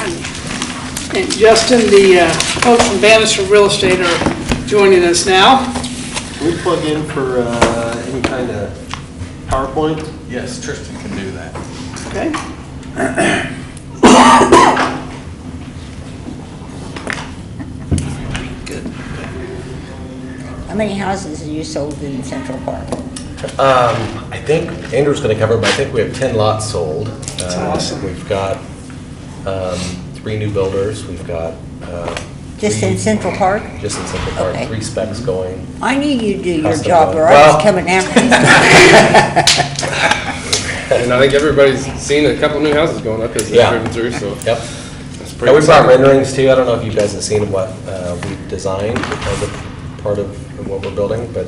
And Justin, the folks from Bannister Real Estate are joining us now. Can we plug in for any kind of PowerPoint? Yes, Tristan can do that. Okay. Good. How many houses have you sold in Central Park? I think Andrew's going to cover, but I think we have 10 lots sold. That's awesome. We've got 3 new builders. We've got Just in Central Park? just in Central Park, Okay. 3 specs going. I knew you'd do your Custom job, built. or I Well- was coming after you. And I think everybody's seen a couple new houses going up as they've Yeah. driven through, so Yep. that's pretty And we brought exciting. renderings too. I don't know if you guys have seen what we've designed as a part of what we're building, but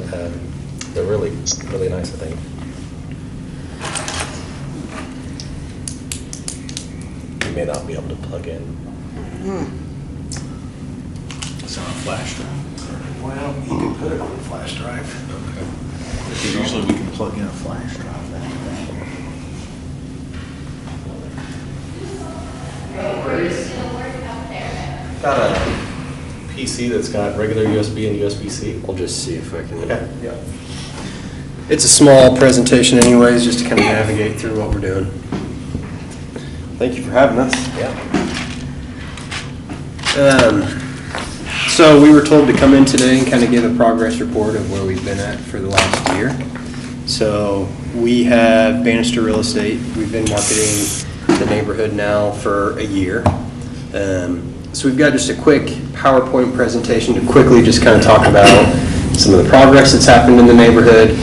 they're really, really nice, I think. You may not be able to plug in. It's on a flash drive. Well, you can put it on a flash drive. Okay. Because usually we can plug in a flash drive. Got a PC that's got regular USB and USB-C. I'll just see if I can. Okay. Yeah. It's a small presentation anyways, just to kind of navigate through what we're doing. Thank you for having us. Yeah. So we were told to come in today and kind of give a progress report of where we've been at for the last year. So we have Bannister Real Estate. We've been marketing the neighborhood now for a year. So we've got just a quick PowerPoint presentation to quickly just kind of talk about some of the progress that's happened in the neighborhood,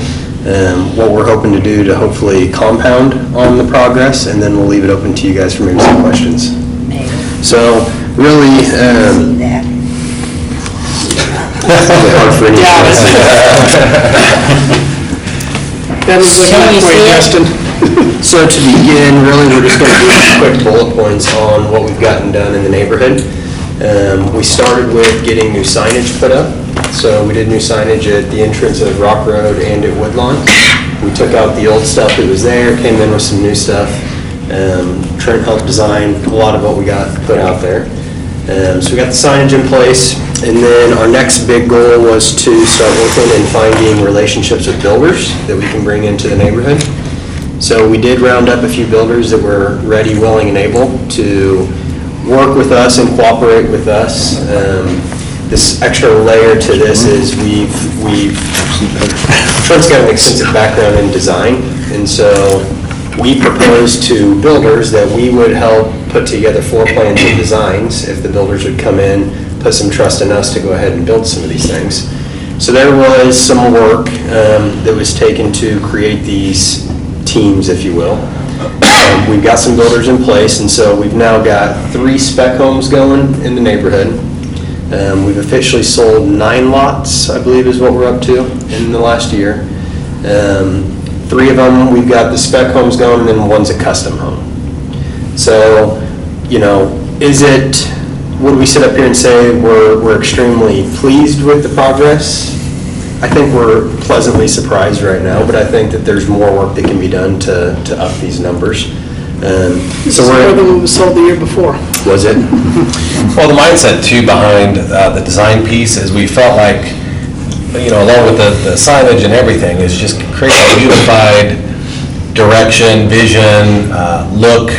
what we're hoping to do to hopefully compound on the progress, and then we'll leave it open to you guys for maybe some questions. Maybe. So really, See that? probably hard for any of us. That was looking Can you that way, see it? Justin. So to begin, really, we're just going to do some quick bullet points on what we've gotten done in the neighborhood. We started with getting new signage put up. So we did new signage at the entrance of Rock Road and at Woodlawn. We took out the old stuff that was there, came in with some new stuff. Trent helped design a lot of what we got put out there. So we got the signage in place, and then our next big goal was to start working and finding relationships with builders that we can bring into the neighborhood. So we did round up a few builders that were ready, willing, and able to work with us and cooperate with us. This extra layer to this is Trent's got an extensive background in design, and so we proposed to builders that we would help put together floor plans and designs if the builders would come in, put some trust in us to go ahead and build some of these things. So there was some work that was taken to create these teams, if you will. We've got some builders in place, and so we've now got 3 spec homes going in the neighborhood. We've officially sold 9 lots, I believe is what we're up to in the last year. 3 of them, we've got the spec homes going, and then one's a custom home. So, you know, would we sit up here and say we're extremely pleased with the progress? I think we're pleasantly surprised right now, but I think that there's more work that can be done to up these numbers. This is more than what was sold the year before. Was it? Well, the mindset too behind the design piece is we felt like, you know, along with the signage and everything, is just create a unified direction, vision, look,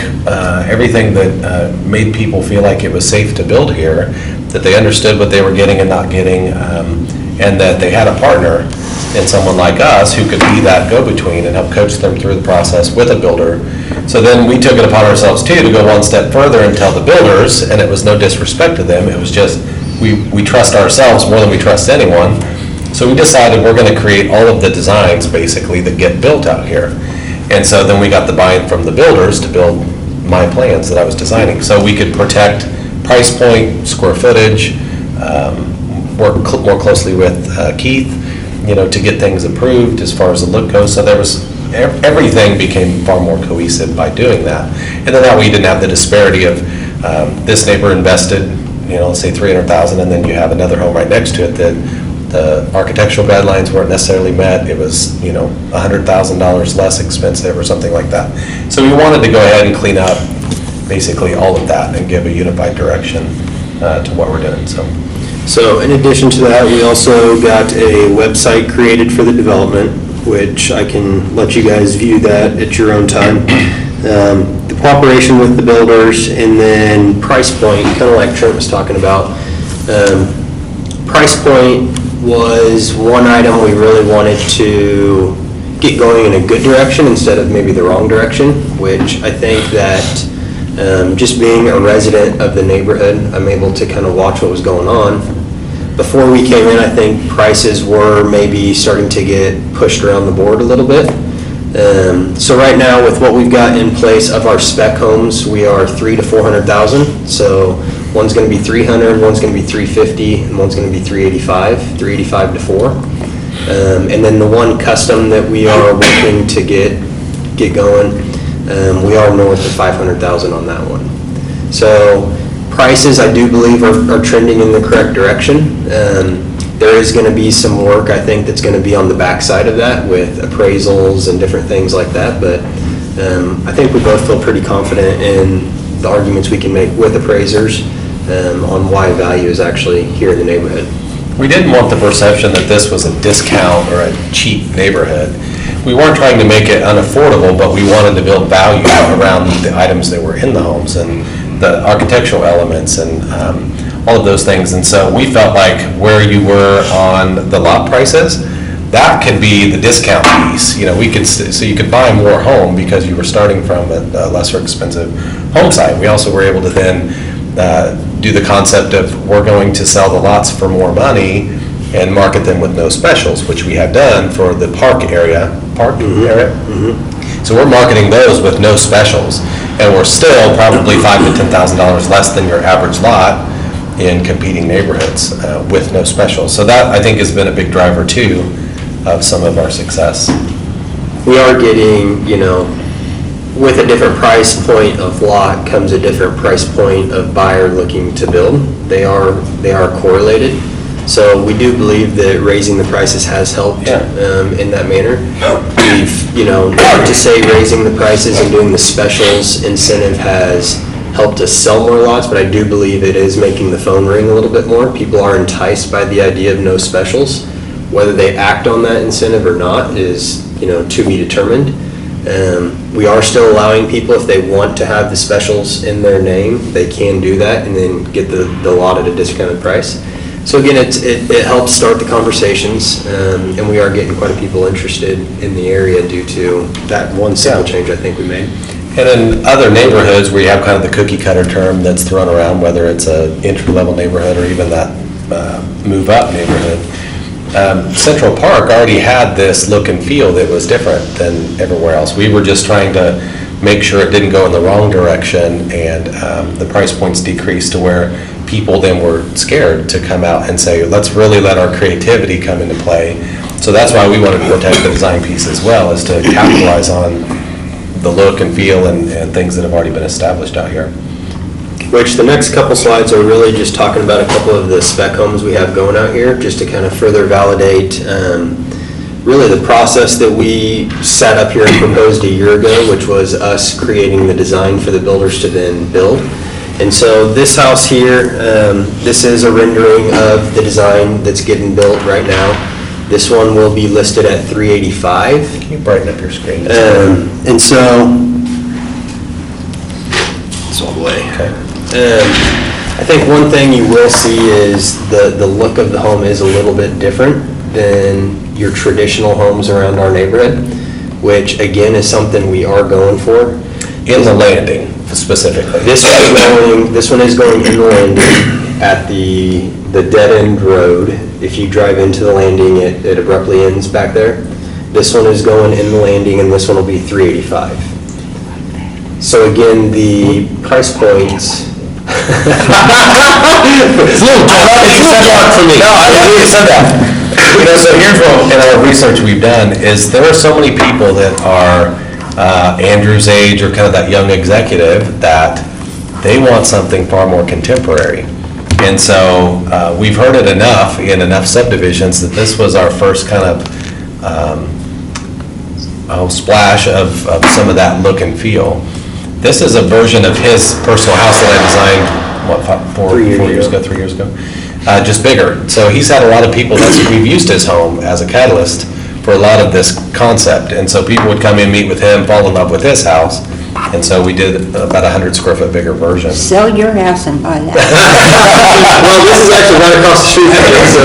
everything that made people feel like it was safe to build here, that they understood what they were getting and not getting, and that they had a partner in someone like us who could be that go-between and help coach them through the process with a builder. So then we took it upon ourselves too to go one step further and tell the builders, and it was no disrespect to them, it was just we trust ourselves more than we trust anyone. So we decided we're going to create all of the designs basically that get built out here. And so then we got the buy-in from the builders to build my plans that I was designing. So we could protect price point, square footage, work more closely with Keith, you know, to get things approved as far as the look goes. So there was, everything became far more cohesive by doing that. And then that way you didn't have the disparity of this neighbor invested, you know, let's say $300,000, and then you have another home right next to it that the architectural guidelines weren't necessarily met. It was, you know, $100,000 less expensive or something like that. So we wanted to go ahead and clean up basically all of that and give a unified direction to what we're doing, so. So in addition to that, we also got a website created for the development, which I can let you guys view that at your own time. The cooperation with the builders, and then price point, kind of like Trent was talking about. Price point was one item we really wanted to get going in a good direction instead of maybe the wrong direction, which I think that just being a resident of the neighborhood, I'm able to kind of watch what was going on. Before we came in, I think prices were maybe starting to get pushed around the board a little bit. So right now, with what we've got in place of our spec homes, we are 300,000 to 400,000. So one's going to be 300, one's going to be 350, and one's going to be 385 to 4. And then the one custom that we are working to get going, we are north of 500,000 on that one. So prices, I do believe, are trending in the correct direction. There is going to be some work, I think, that's going to be on the backside of that with appraisals and different things like that. But I think we both feel pretty confident in the arguments we can make with appraisers on why value is actually here in the neighborhood. We didn't want the perception that this was a discount or a cheap neighborhood. We weren't trying to make it unaffordable, but we wanted to build value around the items that were in the homes and the architectural elements and all of those things. And so we felt like where you were on the lot prices, that could be the discount piece. You know, we could, so you could buy more home because you were starting from a lesser expensive home site. We also were able to then do the concept of we're going to sell the lots for more money and market them with no specials, which we have done for the park area. So we're marketing those with no specials, and we're still probably $5,000 to $10,000 less than your average lot in competing neighborhoods with no specials. So that, I think, has been a big driver too of some of our success. We are getting, you know, with a different price point of lot comes a different price point of buyer looking to build. They are correlated. So we do believe that raising the prices has helped in that manner. We've, you know, not to say raising the prices and doing the specials incentive has helped us sell more lots, but I do believe it is making the phone ring a little bit more. People are enticed by the idea of no specials. Whether they act on that incentive or not is, you know, to be determined. We are still allowing people, if they want to have the specials in their name, they can do that and then get the lot at a discounted price. So again, it helps start the conversations, and we are getting quite a people interested in the area due to that one simple change I think we made. And in other neighborhoods where you have kind of the cookie cutter term that's thrown around, whether it's an entry-level neighborhood or even that move-up neighborhood, Central Park already had this look and feel that was different than everywhere else. We were just trying to make sure it didn't go in the wrong direction, and the price points decreased to where people then were scared to come out and say, let's really let our creativity come into play. So that's why we wanted to protect the design piece as well, is to capitalize on the look and feel and things that have already been established out here. Which the next couple slides are really just talking about a couple of the spec homes we have going out here, just to kind of further validate really the process that we sat up here and proposed a year ago, which was us creating the design for the builders to then build. And so this house here, this is a rendering of the design that's getting built right now. This one will be listed at $385,000. Can you brighten up your screen? And so, it's all the way. Okay. I think one thing you will see is the look of the home is a little bit different than your traditional homes around our neighborhood, which again is something we are going for. In the landing specifically. This one is going in the landing at the dead end road. If you drive into the landing, it abruptly ends back there. This one is going in the landing, and this one will be $385,000. So again, the price points. It's a little dark for me. No, I really said that. You know, so here's what in our research we've done is there are so many people that are Andrew's age or kind of that young executive that they want something far more contemporary. And so we've heard it enough in enough subdivisions that this was our first kind of splash of some of that look and feel. This is a version of his personal house that I designed, what, 3 years 4 years ago. ago, 3 years ago? Just bigger. So he's had a lot of people, we've used his home as a catalyst for a lot of this concept. And so people would come in, meet with him, fall in love with his house. And so we did about 100 square foot bigger version. Sell your house and buy that. Well, this is actually right across the street from me, so.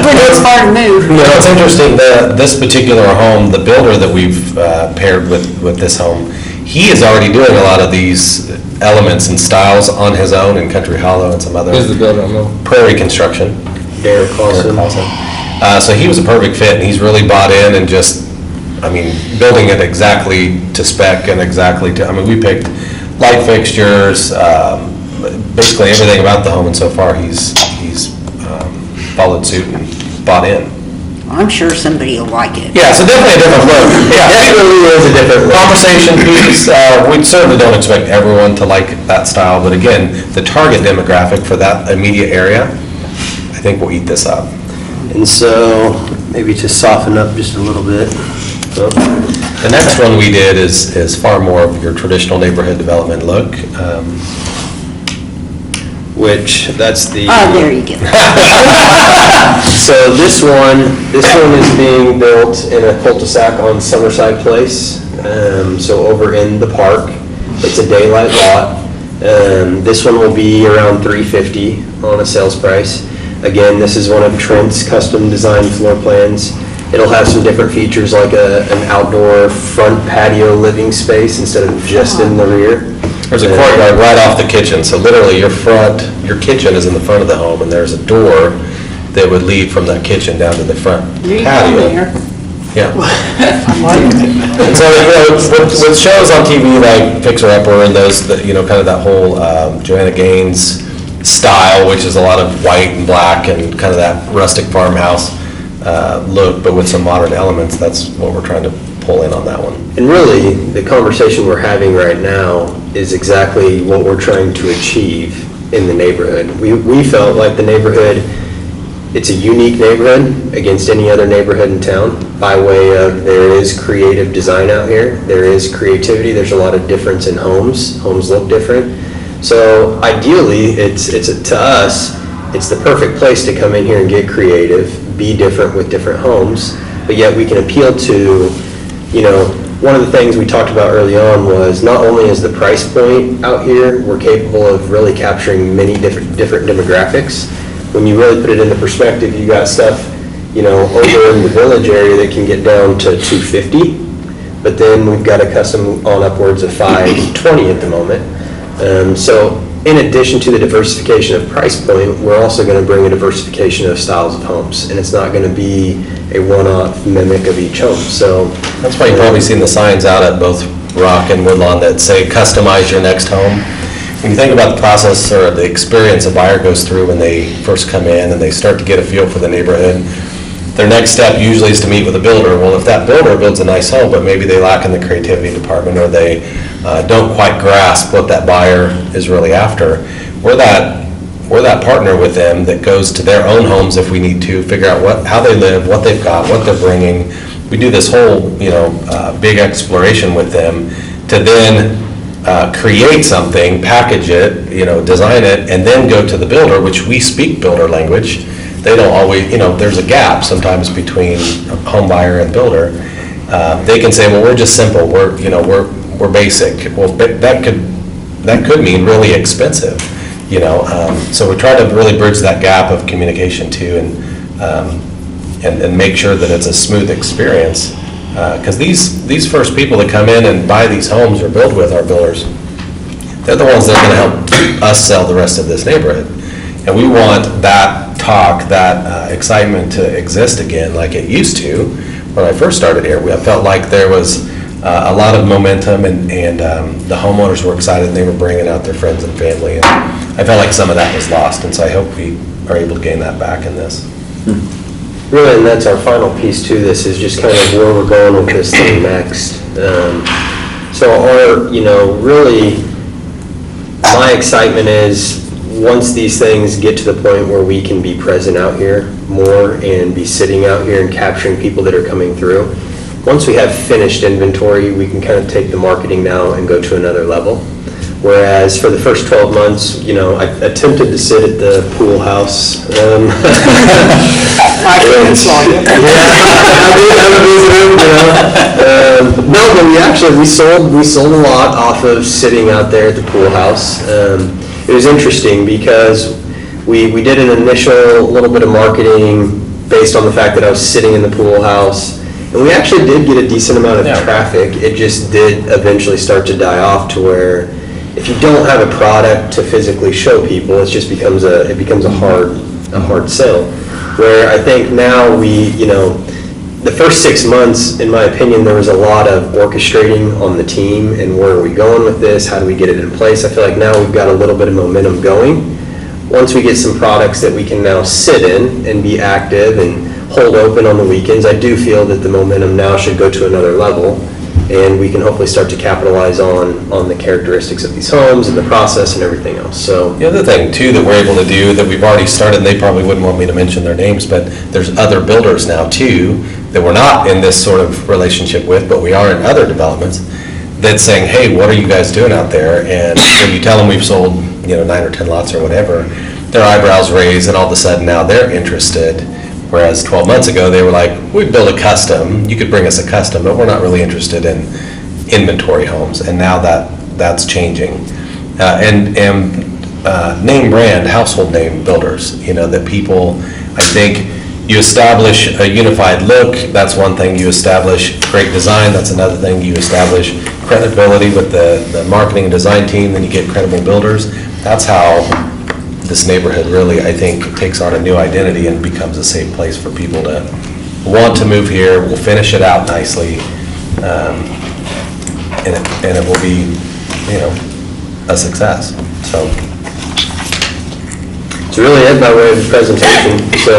But it's hard to move. You know, it's interesting, this particular home, the builder that we've paired with this home, he is already doing a lot of these elements and styles on his own in Country Hollow and some other. Who's the builder? I don't know. Prairie Construction. Derek Clausen. So he was a perfect fit, and he's really bought in and just, I mean, building it exactly to spec and exactly to, I mean, we picked light fixtures, basically everything about the home, and so far he's followed suit and bought in. I'm sure somebody will like it. Yeah, so definitely a different look. Yeah, Definitely is a different look. conversation piece, we certainly don't expect everyone to like that style, but again, the target demographic for that immediate area, I think will eat this up. And so, maybe to soften up just a little bit. So, The next one we did is far more of your traditional neighborhood development look. which, that's the. Oh, there you go. So this one is being built in a cul-de-sac on Summerside Place, so over in the park. It's a daylight lot. This one will be around $350 on a sales price. Again, this is one of Trent's custom design floor plans. It'll have some different features like an outdoor front patio living space instead of just in the rear. There's a courtyard right off the kitchen, so literally your kitchen is in the front of the home, and there's a door that would lead from that kitchen down to the front There you go, patio. Mayor. Yeah. And so, you know, with shows on TV like Fixer Upper and those, that, you know, kind of that whole Joanna Gaines style, which is a lot of white and black and kind of that rustic farmhouse look, but with some modern elements, that's what we're trying to pull in on that one. And really, the conversation we're having right now is exactly what we're trying to achieve in the neighborhood. We felt like the neighborhood, it's a unique neighborhood against any other neighborhood in town by way of there is creative design out here, there is creativity, there's a lot of difference in homes. Homes look different. So ideally, it's to us, it's the perfect place to come in here and get creative, be different with different homes, but yet we can appeal to, you know, one of the things we talked about early on was not only is the price point out here, we're capable of really capturing many different demographics. When you really put it into perspective, you got stuff, you know, over in the village area that can get down to $250, but then we've got a custom on upwards of $520 at the moment. So in addition to the diversification of price point, we're also going to bring a diversification of styles of homes, and it's not going to be a one-off mimic of each home. So That's why you've probably seen the signs out at both Rock and Woodlawn that say, customize your next home. When you think about the process or the experience a buyer goes through when they first come in and they start to get a feel for the neighborhood, their next step usually is to meet with a builder. Well, if that builder builds a nice home, but maybe they lack in the creativity department or they don't quite grasp what that buyer is really after, we're that partner with them that goes to their own homes if we need to, figure out how they live, what they've got, what they're bringing. We do this whole, big exploration with them to then create something, package it, design it, and then go to the builder, which we speak builder language. They don't always, there's a gap sometimes between home buyer and builder. They can say, well, we're just simple, we're basic. Well, that could mean really expensive, So we try to really bridge that gap of communication too, and make sure that it's a smooth experience. Because these first people that come in and buy these homes or build with our builders, they're the ones that are going to help us sell the rest of this neighborhood. And we want that talk, that excitement to exist again like it used to when I first started here. I felt like there was a lot of momentum and the homeowners were excited and they were bringing out their friends and family. And I felt like some of that was lost, and so I hope we are able to gain that back in this. really, and that's our final piece to this, is just kind of where we're going with this thing next. So really, my excitement is once these things get to the point where we can be present out here more and be sitting out here and capturing people that are coming through, once we have finished inventory, we can kind of take the marketing now and go to another level. Whereas for the first 12 months, I attempted to sit at the pool house. I can saw you. No, but we sold a lot off of sitting out there at the pool house. It was interesting because we did an initial little bit of marketing based on the fact that I was sitting in the pool house. And we actually did get a decent amount of traffic. It just did eventually start to die off to where if you don't have a product to physically show people, it just becomes a hard sell. Where I think now the first 6 months, in my opinion, there was a lot of orchestrating on the team and where are we going with this? How do we get it in place? I feel like now we've got a little bit of momentum going. Once we get some products that we can now sit in and be active and hold open on the weekends, I do feel that the momentum now should go to another level, and we can hopefully start to capitalize on the characteristics of these homes and the process and everything else. So The other thing too that we're able to do that we've already started, and they probably wouldn't want me to mention their names, but there's other builders now too that we're not in this sort of relationship with, but we are in other developments that's saying, hey, what are you guys doing out there? And when you tell them we've sold 9 or 10 lots or whatever, their eyebrows raise, and all of a sudden now they're interested. Whereas 12 months ago, they were like, we build a custom, you could bring us a custom, but we're not really interested in inventory homes. And now that's changing. Name brand, household name builders, that people, I think, you establish a unified look, that's one thing. You establish great design, that's another thing. You establish credibility with the marketing and design team, then you get credible builders. That's how this neighborhood really, I think, takes on a new identity and becomes a safe place for people to want to move here. We'll finish it out nicely, and it will be, a success. So it's really it by way of the presentation. So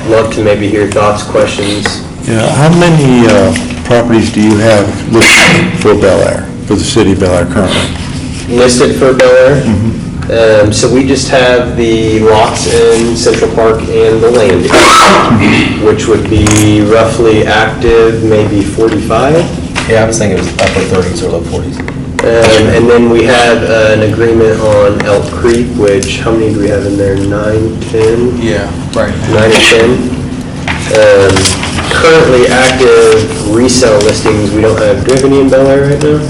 love to maybe hear thoughts, questions. Yeah, how many properties do you have listed for Bel Air, for the city of Bel Air currently? Listed for Bel Air? So we just have the lots in Central Park and the landing, which would be roughly active, maybe 45. yeah, I was thinking it was upper 30s or low 40s. And then we have an agreement on Elk Creek, which, how many do we have in there? 9, 10? Yeah, right. 9 or 10. Currently active resale listings, we don't have. Do we have any in Bel Air right now?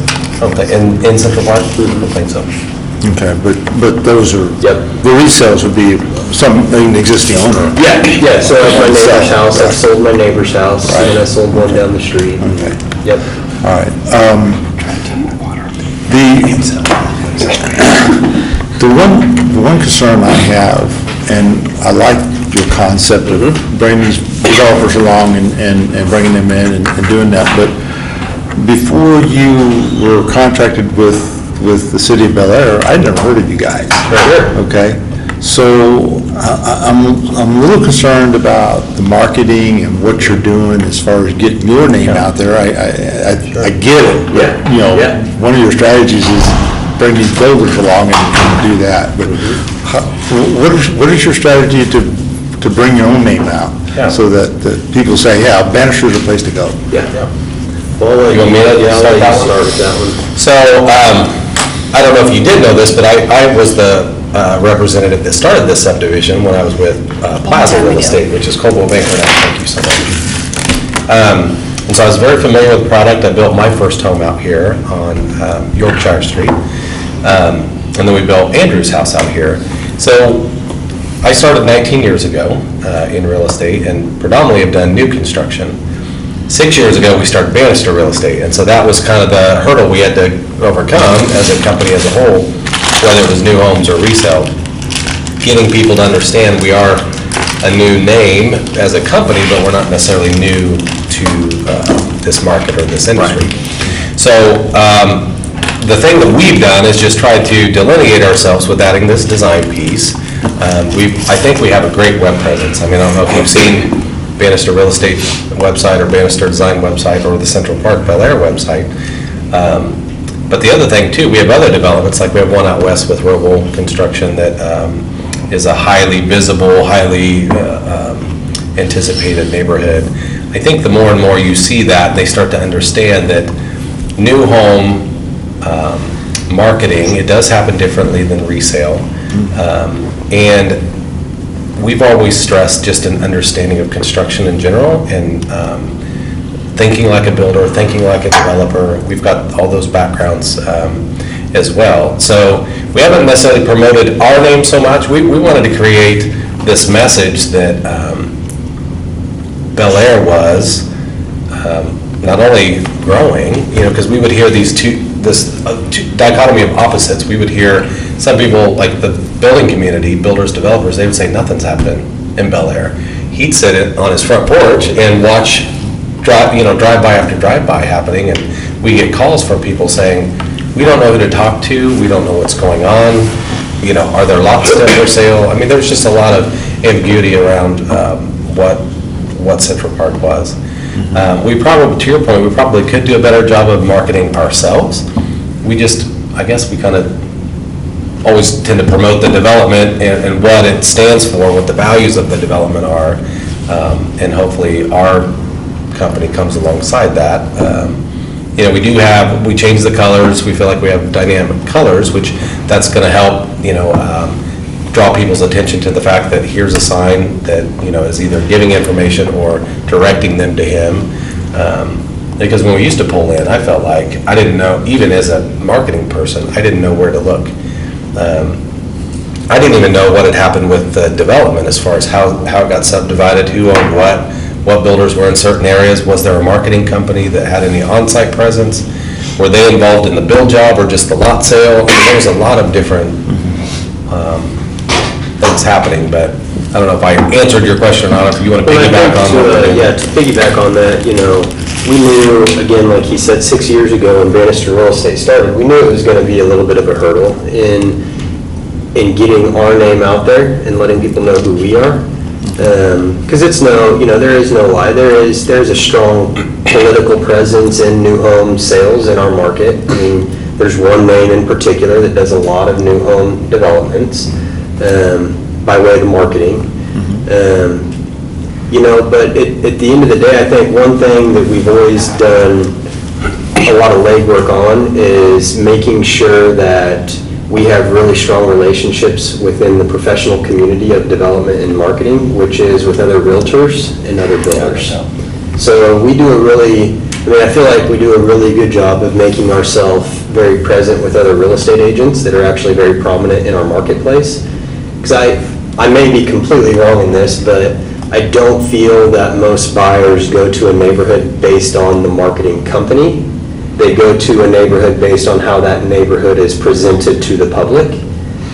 In Central Park? I don't think so. Okay, but those are, Yep. the resales would be an existing owner. Yeah, so at my neighbor's house, I Right. sold my neighbor's house, and I sold one down the street. Okay, Yep. all right. The one concern I have, and I like your concept of bringing these developers along and bringing them in and doing that, but before you were contracted with the city of Bel Air, I'd never heard of you guys. Sure. Okay, so I'm a little concerned about the marketing and what you're doing as far as getting your name out there. I get it. Yeah. Yeah. One of your strategies is bring these builders along and do that. But what is your strategy to bring your own name out? Yeah. So that people say, yeah, Bannister's a place to go. Yeah. Well, You want me to start that one? start with that one. So, I don't know if you did know this, but I was the representative that started this subdivision when I was with Plaza Real Estate, which is Coldwell Banker now. Thank you so much. And so I was very familiar with the product. I built my first home out here on Yorkshire Street. And then we built Andrew's house out here. So I started 19 years ago in real estate and predominantly have done new construction. 6 years ago, we started Bannister Real Estate, and so that was kind of the hurdle we had to overcome as a company as a whole, whether it was new homes or resale. Getting people to understand we are a new name as a company, but we're not necessarily new to this market or this industry. So the thing that we've done is just try to delineate ourselves with adding this design piece. I think we have a great web presence. I mean, I don't know if you've seen Bannister Real Estate website or Bannister Design website or the Central Park Bel Air website. But the other thing too, we have other developments, like we have one out west with Roble Construction that is a highly visible, highly anticipated neighborhood. I think the more and more you see that, they start to understand that new home marketing, it does happen differently than resale. And we've always stressed just an understanding of construction in general, and thinking like a builder, thinking like a developer. We've got all those backgrounds as well. So we haven't necessarily promoted our name so much. We wanted to create this message that Bel Aire was not only growing, because we would hear this dichotomy of opposites. We would hear some people, like the building community, builders, developers, they would say nothing's happening in Bel Aire. He'd sit on his front porch and watch drive-by after drive-by happening, and we get calls from people saying, we don't know who to talk to, we don't know what's going on, are there lots still for sale? I mean, there's just a lot of ambiguity around what Central Park was. We probably, to your point, we probably could do a better job of marketing ourselves. I guess we kind of always tend to promote the development and what it stands for, what the values of the development are, and hopefully our company comes alongside that. We change the colors, we feel like we have dynamic colors, which that's going to help, draw people's attention to the fact that here's a sign that, is either giving information or directing them to him. Because when we used to pull in, I felt like I didn't know, even as a marketing person, I didn't know where to look. I didn't even know what had happened with the development as far as how it got subdivided, who owned what builders were in certain areas. Was there a marketing company that had any on-site presence? Were they involved in the build job or just the lot sale? I mean, there was a lot of different things happening, but I don't know if I answered your question or not, if you want to piggyback on that. Yeah, to piggyback on that, we knew, again, like he said, 6 years ago when Bannister Real Estate started, we knew it was going to be a little bit of a hurdle in getting our name out there and letting people know who we are. Because there is no lie. There's a strong political presence in new home sales in our market. I mean, there's one name in particular that does a lot of new home developments by way of the marketing. But at the end of the day, I think one thing that we've always done a lot of legwork on is making sure that we have really strong relationships within the professional community of development and marketing, which is with other realtors and other builders. So I feel like we do a really good job of making ourselves very present with other real estate agents that are actually very prominent in our marketplace. Because I may be completely wrong in this, but I don't feel that most buyers go to a neighborhood based on the marketing company. They go to a neighborhood based on how that neighborhood is presented to the public,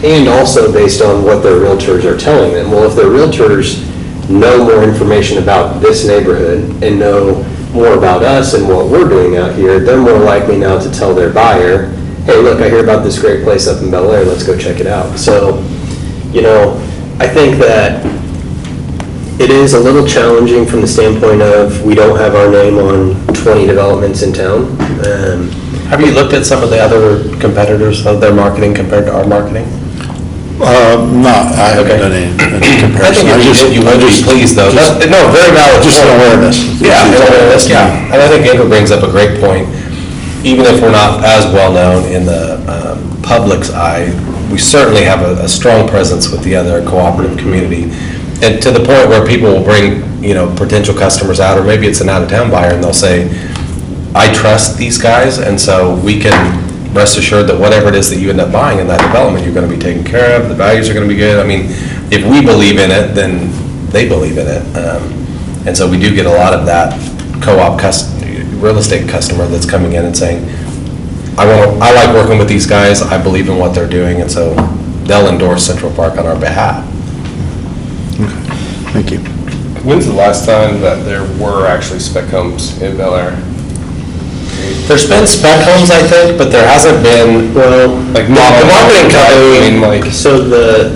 and also based on what their realtors are telling them. Well, if their realtors know more information about this neighborhood and know more about us and what we're doing out here, they're more likely now to tell their buyer, hey, look, I hear about this great place up in Bel Aire, let's go check it out. So, I think that it is a little challenging from the standpoint of we don't have our name on 20 developments in town. Have you looked at some of the other competitors of their marketing compared to our marketing? I haven't done any comparison. I think you would be pleased, though. Very valid. Just an awareness. Yeah. And I think Andrew brings up a great point. Even if we're not as well-known in the public's eye, we certainly have a strong presence with the other cooperative community. And to the point where people will bring, potential customers out, or maybe it's an out-of-town buyer, and they'll say, I trust these guys, and so we can rest assured that whatever it is that you end up buying in that development, you're going to be taken care of, the values are going to be good. I mean, if we believe in it, then they believe in it. And so we do get a lot of that co-op real estate customer that's coming in and saying, I like working with these guys, I believe in what they're doing, and so they'll endorse Central Park on our behalf. Thank you. When's the last time that there were actually spec homes in Bel Aire? There's been spec homes, I think, but there hasn't been, like the marketing company.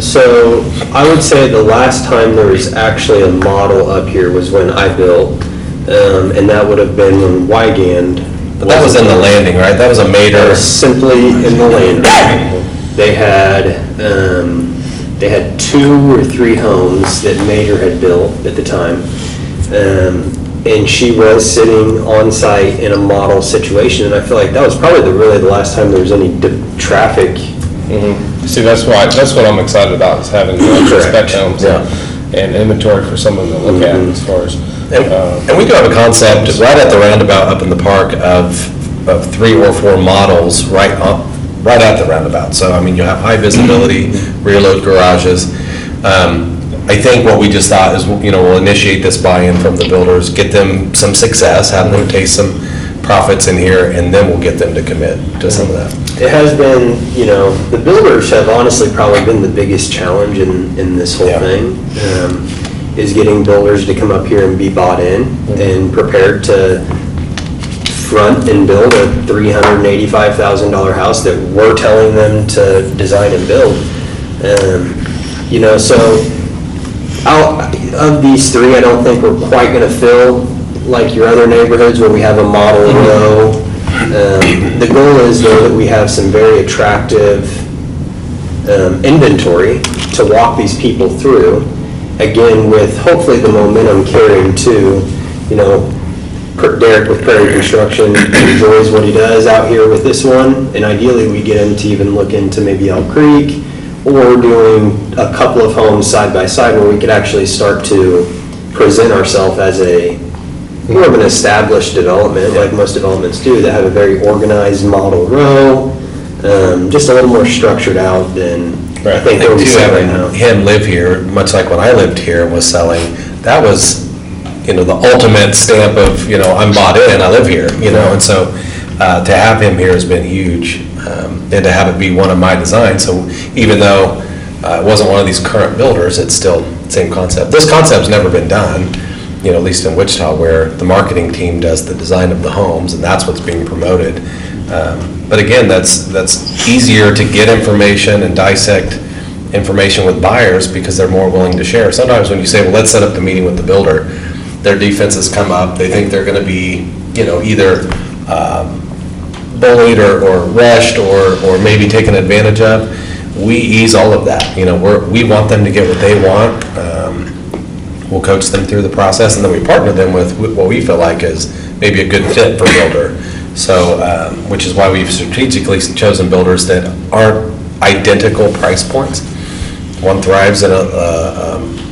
So I would say the last time there was actually a model up here was when I built, and that would have been when Wygand. But that was in the landing, right? That was a Mater. That was simply in the landing. They had 2 or 3 homes that Mater had built at the time. and she was sitting on site in a model situation, and I feel like that was probably really the last time there was any traffic. See, that's what I'm excited about, is having spec homes Yeah. and inventory for someone to look at as far as. And we do have a concept right at the roundabout up in the park of 3 or 4 models right at the roundabout. So, I mean, you have high visibility, rear load garages. I think what we just thought is, we'll initiate this buy-in from the builders, get them some success, have them taste some profits in here, and then we'll get them to commit to some of that. It has been, the builders have honestly probably been the biggest challenge in this whole Yeah. thing, is getting builders to come up here and be bought in and prepared to front and build a $385,000 house that we're telling them to design and build. So of these 3, I don't think we're quite going to fill like your other neighborhoods where we have a model row. The goal is, though, that we have some very attractive inventory to walk these people through, again, with hopefully the momentum carrying to, Derek with Prairie Construction enjoys what he does out here with this one, and ideally we get him to even look into maybe Elk Creek, or doing a couple of homes side by side where we could actually start to present ourselves as more of an established development, like most developments do, that have a very organized model row, just a little more structured out than I think where we too, sit right having now. him live here, much like when I lived here and was selling, that was, the ultimate stamp of, I'm bought in, I live here, and so to have him here has been huge, and to have it be one of my designs. So even though it wasn't one of these current builders, it's still the same concept. This concept's never been done, at least in Wichita, where the marketing team does the design of the homes, and that's what's being promoted. But again, that's easier to get information and dissect information with buyers because they're more willing to share. Sometimes when you say, well, let's set up the meeting with the builder, their defenses come up, they think they're gonna be, either bullied or rushed or maybe taken advantage of. We ease all of that, we want them to get what they want. We'll coach them through the process, and then we partner them with what we feel like is maybe a good fit for builder. So, which is why we've strategically chosen builders that aren't identical price points. One thrives in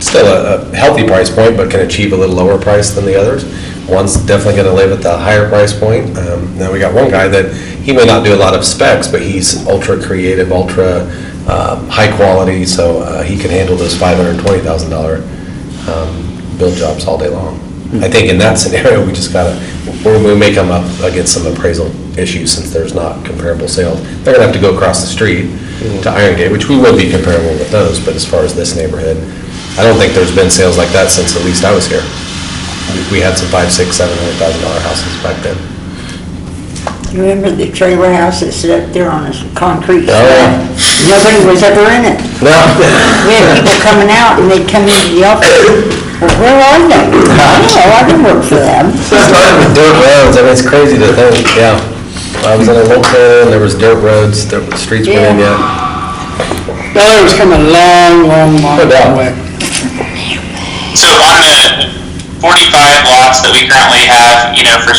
still a healthy price point, but can achieve a little lower price than the others. One's definitely going to live at the higher price point. Now we got one guy that he may not do a lot of specs, but he's ultra creative, ultra high quality, so he can handle those $520,000 build jobs all day long. I think in that scenario, we just gotta, we may come up against some appraisal issues since there's not comparable sales. They're gonna have to go across the street to Iron Gate, which we would be comparable with those, but as far as this neighborhood, I don't think there's been sales like that since at least I was here. We had some $500,000, $600,000, $700,000 houses back then. You remember the trailer house that stood up there on a concrete Oh, yeah. slab? Nobody was ever in it. No. We had people coming out and they'd come into the office. Well, where are they? I don't know, I didn't work for them. Started with dirt roads, I mean, it's crazy to think, yeah. I was in a local, and there was dirt roads, the streets weren't in yet. Dollar was coming a long, long, long No doubt. way. So on the 45 lots that we currently have, for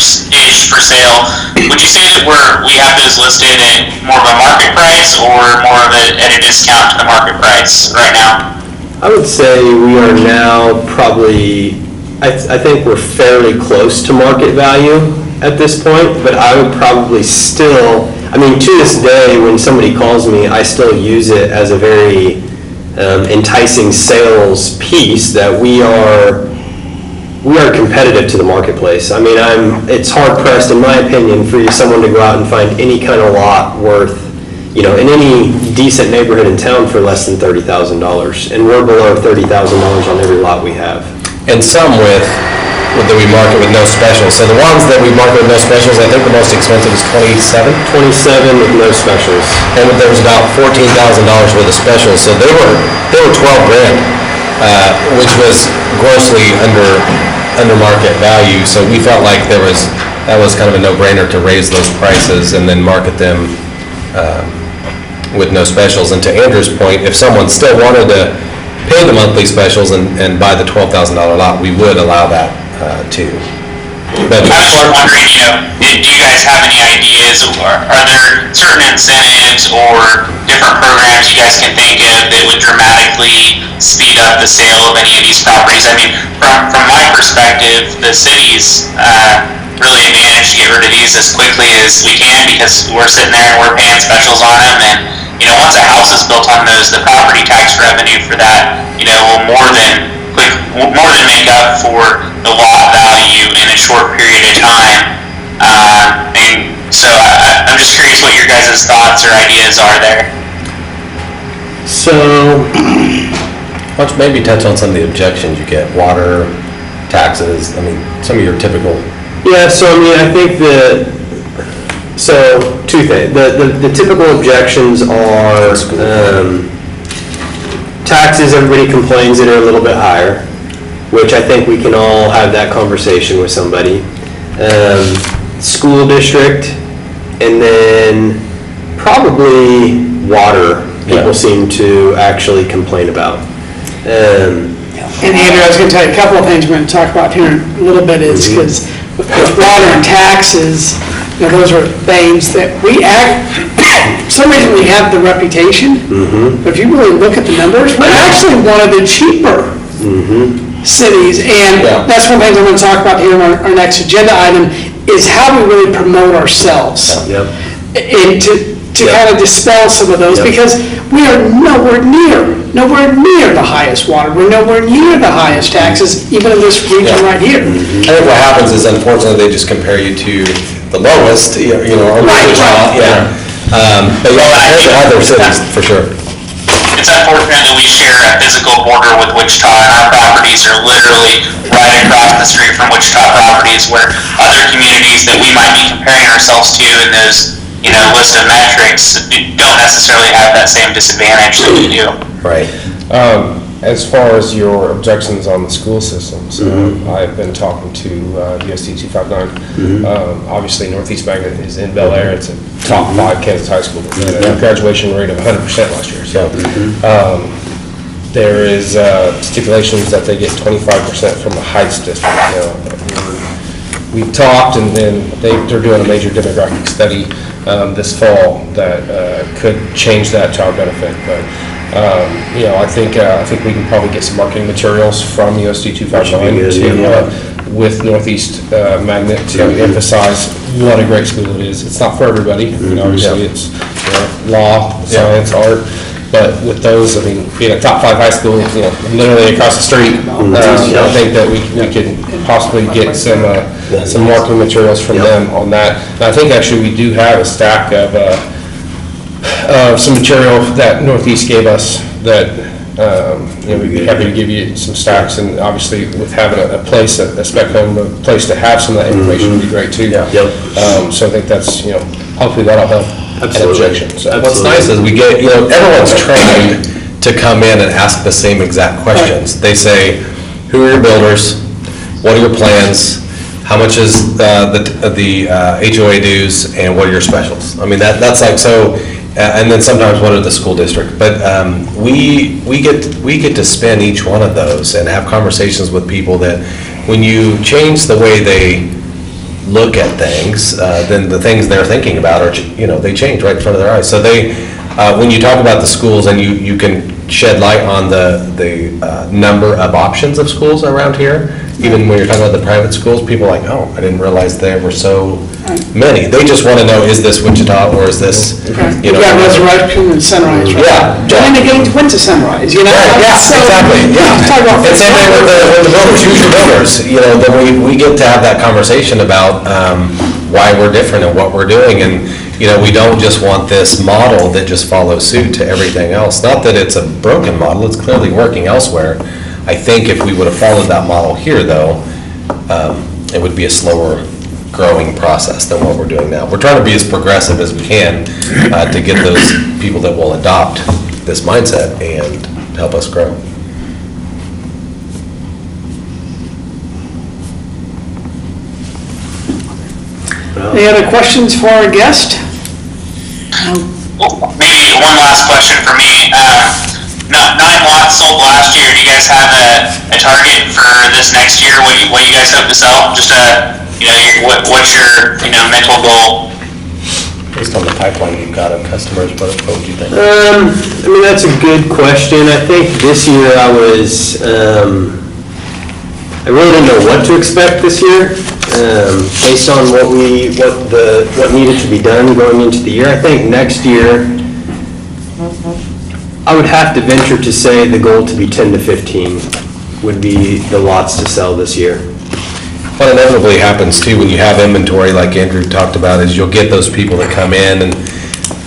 sale, would you say that we have those listed at more of a market price or more of at a discount to the market price right now? I would say we are now probably, I think we're fairly close to market value at this point, but I would probably still, to this day, when somebody calls me, I still use it as a very enticing sales piece that we are competitive to the marketplace. It's hard pressed, in my opinion, for someone to go out and find any kind of lot worth, in any decent neighborhood in town for less than $30,000. And we're below $30,000 on every lot we have. And some that we market with no specials. So the ones that we market with no specials, I think the most expensive is 27. 27 with no specials. And there was about $14,000 worth of specials. So they were $12,000, which was grossly under market value. So we felt like that was kind of a no-brainer to raise those prices and then market them with no specials. And to Andrew's point, if someone still wanted to pay the monthly specials and buy the $12,000 lot, we would allow that too. But I was just wondering, do you guys have any ideas, or are there certain incentives or different programs you guys can think of that would dramatically speed up the sale of any of these properties? I mean, from my perspective, the city's really advantaged to get rid of these as quickly as we can, because we're sitting there and we're paying specials on them, and once a house is built on those, the property tax revenue for that, will more than make up for the lot value in a short period of time. And so I'm just curious what your guys' thoughts or ideas are there. So, why don't you maybe touch on some of the objections you get, water, taxes, I mean, some of your typical. yeah, so I mean, I think two things. The typical objections are taxes. Everybody complains that are a little bit higher, which I think we can all have that conversation with somebody. School district, and then probably water. People seem to actually complain about. And Andrew, I was going to tell you a couple of things we're going to talk about here in a little bit, is because with water and taxes, those are things that we for some reason we have the reputation, but if you really look at the numbers, we're actually one of the cheaper cities, and that's one thing I'm going to talk about here in our next agenda item, is how we really promote ourselves. And to kind of dispel some of those, because we are nowhere near the highest water. We're nowhere near the highest taxes, even in this region right here. I think what happens is, unfortunately, they just compare you to the lowest, or Wichita, but there's other cities, for sure. It's unfortunate that we share a physical border with Wichita, and our properties are literally right across the street from Wichita properties, where other communities that we might be comparing ourselves to in those list of metrics don't necessarily have that same disadvantage that we do. Right. As far as your objections on the school systems, I've been talking to USD 259. Obviously, Northeast Magnet is in Bel Air. It's a top 5 Kansas high school. They had a graduation rate of 100% last year. So there is stipulations that they get 25% from the Heights district. We talked, and then they're doing a major demographic study this fall that could change that to our benefit. But I think we can probably get some marketing materials from USD 259 with Northeast Magnet to emphasize what a great school it is. It's not for everybody. Obviously it's law, science, art. But with those, I mean, being a top 5 high school, literally across the street, I think that we could possibly get some marketing materials from them on that. And I think actually we do have a stack of some material that Northeast gave us that we'd be happy to give you some stacks. And obviously, with having a place, a spec home, a place to have some of that information would be great too. So I think that's hopefully that'll help. Objection. So what's nice is we get, everyone's trained to come in and ask the same exact questions. They say, who are your builders? What are your plans? How much is the HOA dues, and what are your specials? I mean, that's like so. And then sometimes what are the school district? But we get to spend each one of those and have conversations with people that when you change the way they look at things, then the things they're thinking about are, they change right in front of their eyes. So when you talk about the schools, and you can shed light on the number of options of schools around here, even when you're talking about the private schools, people are like, oh, I didn't realize there were so many. They just want to know, is this Wichita or is this, You've got Resurrection and Sunrise, right? Yeah. And again, went to Sunrise, Right, exactly, Talk about and same thing with the builders, who's your builders? Then we get to have that conversation about why we're different and what we're doing, and we don't just want this model that just follows suit to everything else. Not that it's a broken model, it's clearly working elsewhere. I think if we would have followed that model here, though, it would be a slower growing process than what we're doing now. We're trying to be as progressive as we can to get those people that will adopt this mindset and help us grow. Any other questions for our guest? Maybe one last question for me. 9 lots sold last year. Do you guys have a target for this next year? What you guys hope to sell? Just what's your, mental goal? Based on the pipeline you've got of customers, what would you think? That's a good question. I think this year I really didn't know what to expect this year, based on what needed to be done going into the year. I think next year, I would have to venture to say the goal to be 10 to 15 would be the lots to sell this year. What inevitably happens too when you have inventory, like Andrew talked about, is you'll get those people that come in, and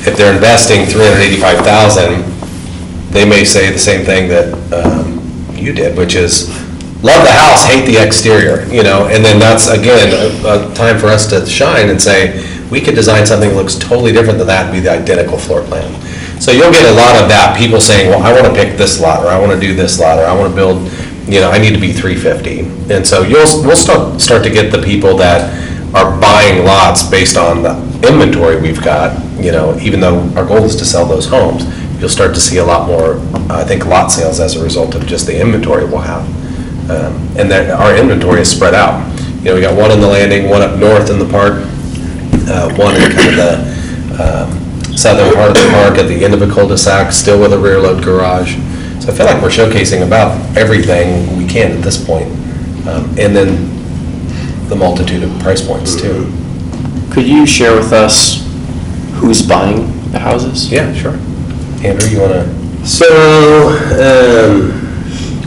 if they're investing $385,000, they may say the same thing that you did, which is, love the house, hate the exterior, and then that's, again, a time for us to shine and say, we could design something that looks totally different than that and be the identical floor plan. So you'll get a lot of that, people saying, well, I want to pick this lot, or I want to do this lot, or I want to build, I need to be 350. And so we'll start to get the people that are buying lots based on the inventory we've got, even though our goal is to sell those homes, you'll start to see a lot more, I think, lot sales as a result of just the inventory we'll have. And that our inventory is spread out. We got one in the landing, one up north in the park, one in kind of the southern part of the park at the end of a cul-de-sac, still with a rear load garage. So I feel like we're showcasing about everything we can at this point. And then the multitude of price points too. Could you share with us who's buying the houses? Yeah, sure. Andrew, you want to? So,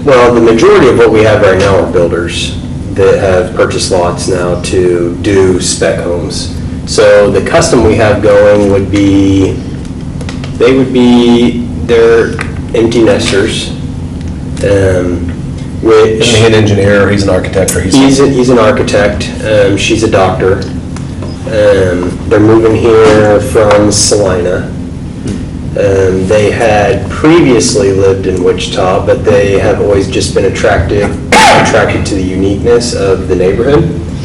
well, the majority of what we have right now are builders that have purchased lots now to do spec homes. So the custom we have going would be, they're empty nesters, which... Isn't he an engineer, or he's an architect, or he's an architect, she's a doctor. They're moving here from Salina. They had previously lived in Wichita, but they have always just been attracted to the uniqueness of the neighborhood.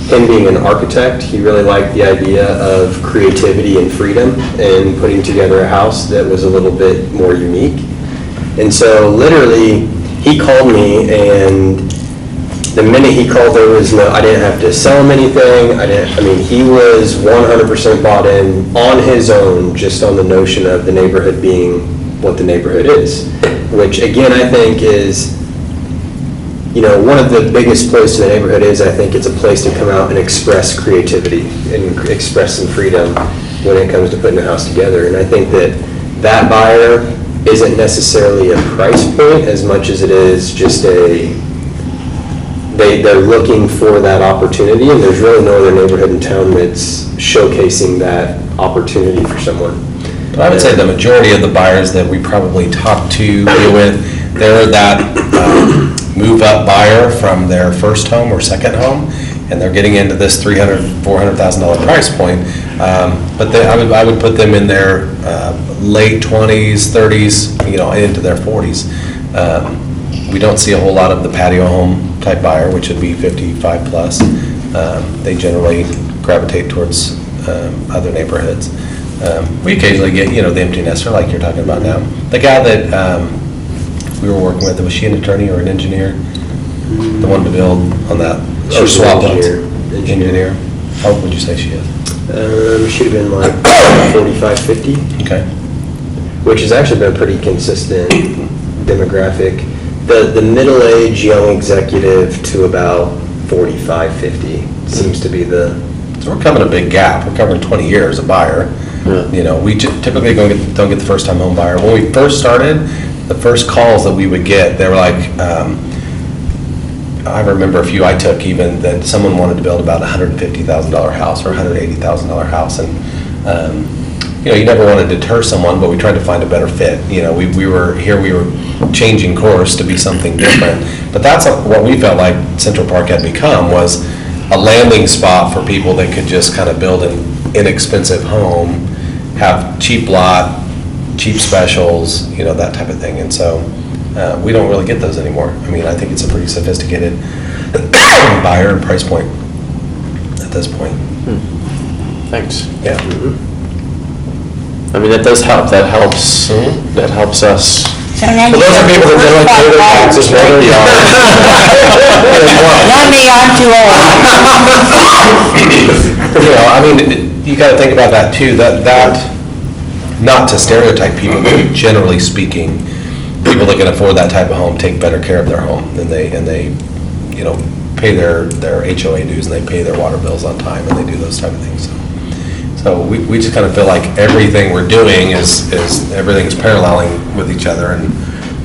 Him being an architect, he really liked the idea of creativity and freedom and putting together a house that was a little bit more unique. And so literally, he called me, and the minute he called, I didn't have to sell him anything. He was 100% bought in on his own, just on the notion of the neighborhood being what the neighborhood is, which again, I think is, one of the biggest plays to the neighborhood is, I think it's a place to come out and express creativity and express some freedom when it comes to putting a house together. And I think that buyer isn't necessarily a price point as much as it is just they're looking for that opportunity, and there's really no other neighborhood in town that's showcasing that opportunity for someone. But I would say the majority of the buyers that we probably talk to, deal with, they're that move-up buyer from their first home or second home, and they're getting into this $300,000, $400,000 price point. But I would put them in their late 20s, 30s, into their 40s. We don't see a whole lot of the patio home type buyer, which would be 55 plus. They generally gravitate towards other neighborhoods. We occasionally get, the empty nester like you're talking about now. The guy that we were working with, was she an attorney or an engineer? The one to build on that? She was an engineer. How old would you say she is? She'd have been like 45, 50. Okay. Which has actually been a pretty consistent demographic. The middle-aged young executive to about 45, 50 seems to be the... So we're covering a big gap. We're covering 20 years a buyer. Yeah. We typically don't get the first-time home buyer. When we first started, the first calls that we would get, they were like, I remember a few I took even, that someone wanted to build about a $150,000 house or $180,000 house. And, you never want to deter someone, but we tried to find a better fit. We were changing course to be something different. But that's what we felt like Central Park had become, was a landing spot for people that could just kind of build an inexpensive home, have cheap lot, cheap specials, that type of thing. And so we don't really get those anymore. I think it's a pretty sophisticated buyer and price point at this point. Thanks. Yeah. That does help. That helps. That helps us So now Well, you those are got people that the generally pay their first taxes, five mow their yard. Not me, I'm too old. You know, I mean, you gotta think about that too, that, not to stereotype people, but generally speaking, people that can afford that type of home take better care of their home and they, you know, pay their HOA dues and they pay their water bills on time and they do those type of things. So we just kind of feel like everything we're doing is everything's paralleling with each other and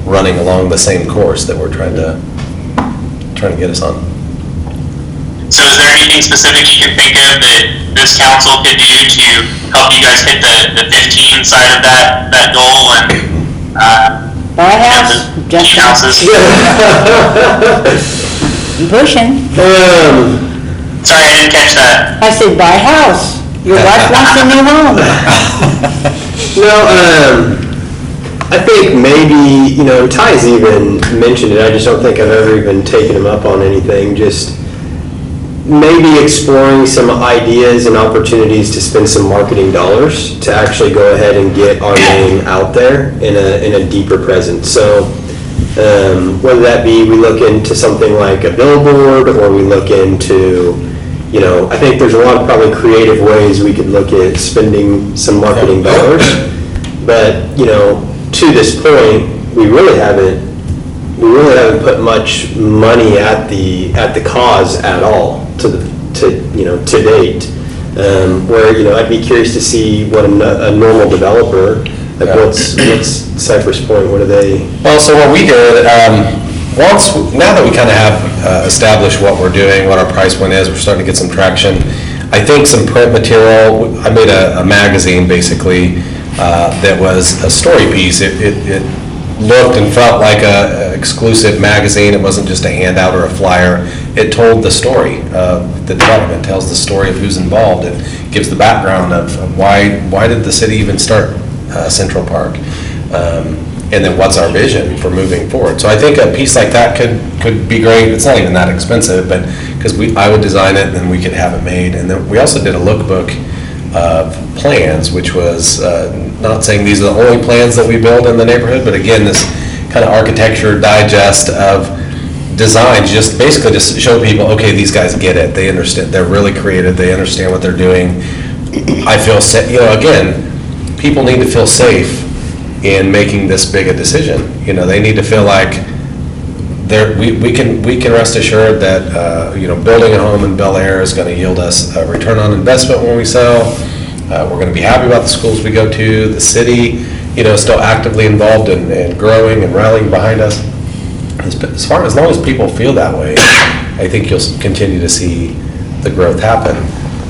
running along the same course that we're trying to get us on. So is there anything specific you can think of that this council could do to help you guys hit the 15 side of that goal and, Buy a house, just houses? I'm pushing. Sorry, I didn't catch that. I said, buy a house. Your wife wants a new home. No, I think maybe, you know, Ty's even mentioned it, I just don't think I've ever even taken him up on anything, just maybe exploring some ideas and opportunities to spend some marketing dollars to actually go ahead and get our name out there in a deeper presence. So whether that be we look into something like a billboard or we look into, you know, I think there's a lot of probably creative ways we could look at spending some marketing dollars. But, you know, to this point, we really haven't put much money at the cause at all to date. Where, you know, I'd be curious to see what a normal developer, like what's Cypress Point, what are they? Well, so what we did, now that we kind of have established what we're doing, what our price point is, we're starting to get some traction. I think some print material, I made a magazine basically that was a story piece. It looked and felt like a exclusive magazine. It wasn't just a handout or a flyer. It told the story of the development, tells the story of who's involved. It gives the background of why did the city even start Central Park, and then what's our vision for moving forward. So I think a piece like that could be great. It's not even that expensive, but because I would design it and then we could have it made. And then we also did a lookbook of plans, which was not saying these are the only plans that we build in the neighborhood, but again, this kind of architecture digest of designs, just basically just show people, okay, these guys get it. They understand. They're really creative. They understand what they're doing. I feel safe. You know, again, people need to feel safe in making this big a decision. You know, they need to feel like we can rest assured that you know, building a home in Bel Air is going to yield us a return on investment when we sell. We're going to be happy about the schools we go to. The city, you know, still actively involved in growing and rallying behind us. As long as people feel that way, I think you'll continue to see the growth happen.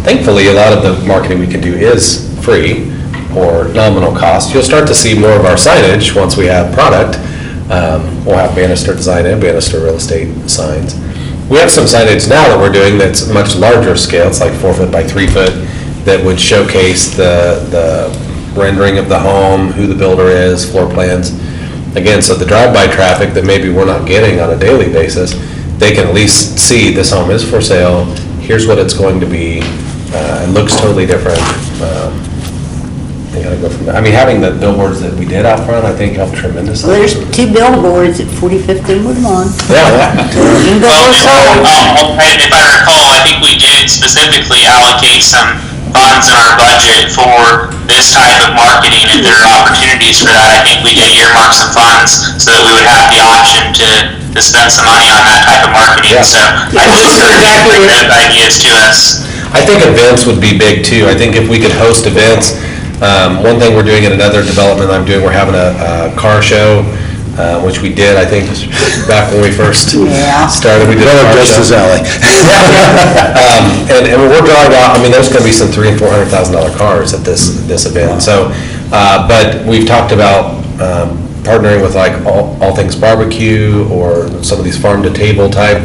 Thankfully, a lot of the marketing we can do is free or nominal cost. You'll start to see more of our signage once we have product. We'll have Bannister Design and Bannister Real Estate signs. We have some signage now that we're doing that's much larger scale. It's like 4 foot by 3 foot that would showcase the rendering of the home, who the builder is, floor plans. Again, so the drive-by traffic that maybe we're not getting on a daily basis, they can at least see this home is for sale, here's what it's going to be, it looks totally different. They gotta go from there. I mean, having the billboards that we did out front, I think helped tremendously. Well, there's 2 billboards at 45th and Woodlawn. Yeah. You can go Well, outside. if I recall, I think we did specifically allocate some funds in our budget for this type of marketing. If there are opportunities for that, I think we did earmark some funds so that we would have the option to spend some money on that type of marketing. Yeah. So I just bring those ideas to us. I think events would be big too. I think if we could host events, one thing we're doing in another development I'm doing, we're having a car show, which we did, I think, back when we first started. We did a car show. Justice Alley. And we're drawing out, I mean, there's gonna be some $300,000 and $400,000 cars at this event. So, but we've talked about partnering with like All Things Barbecue or some of these farm-to-table type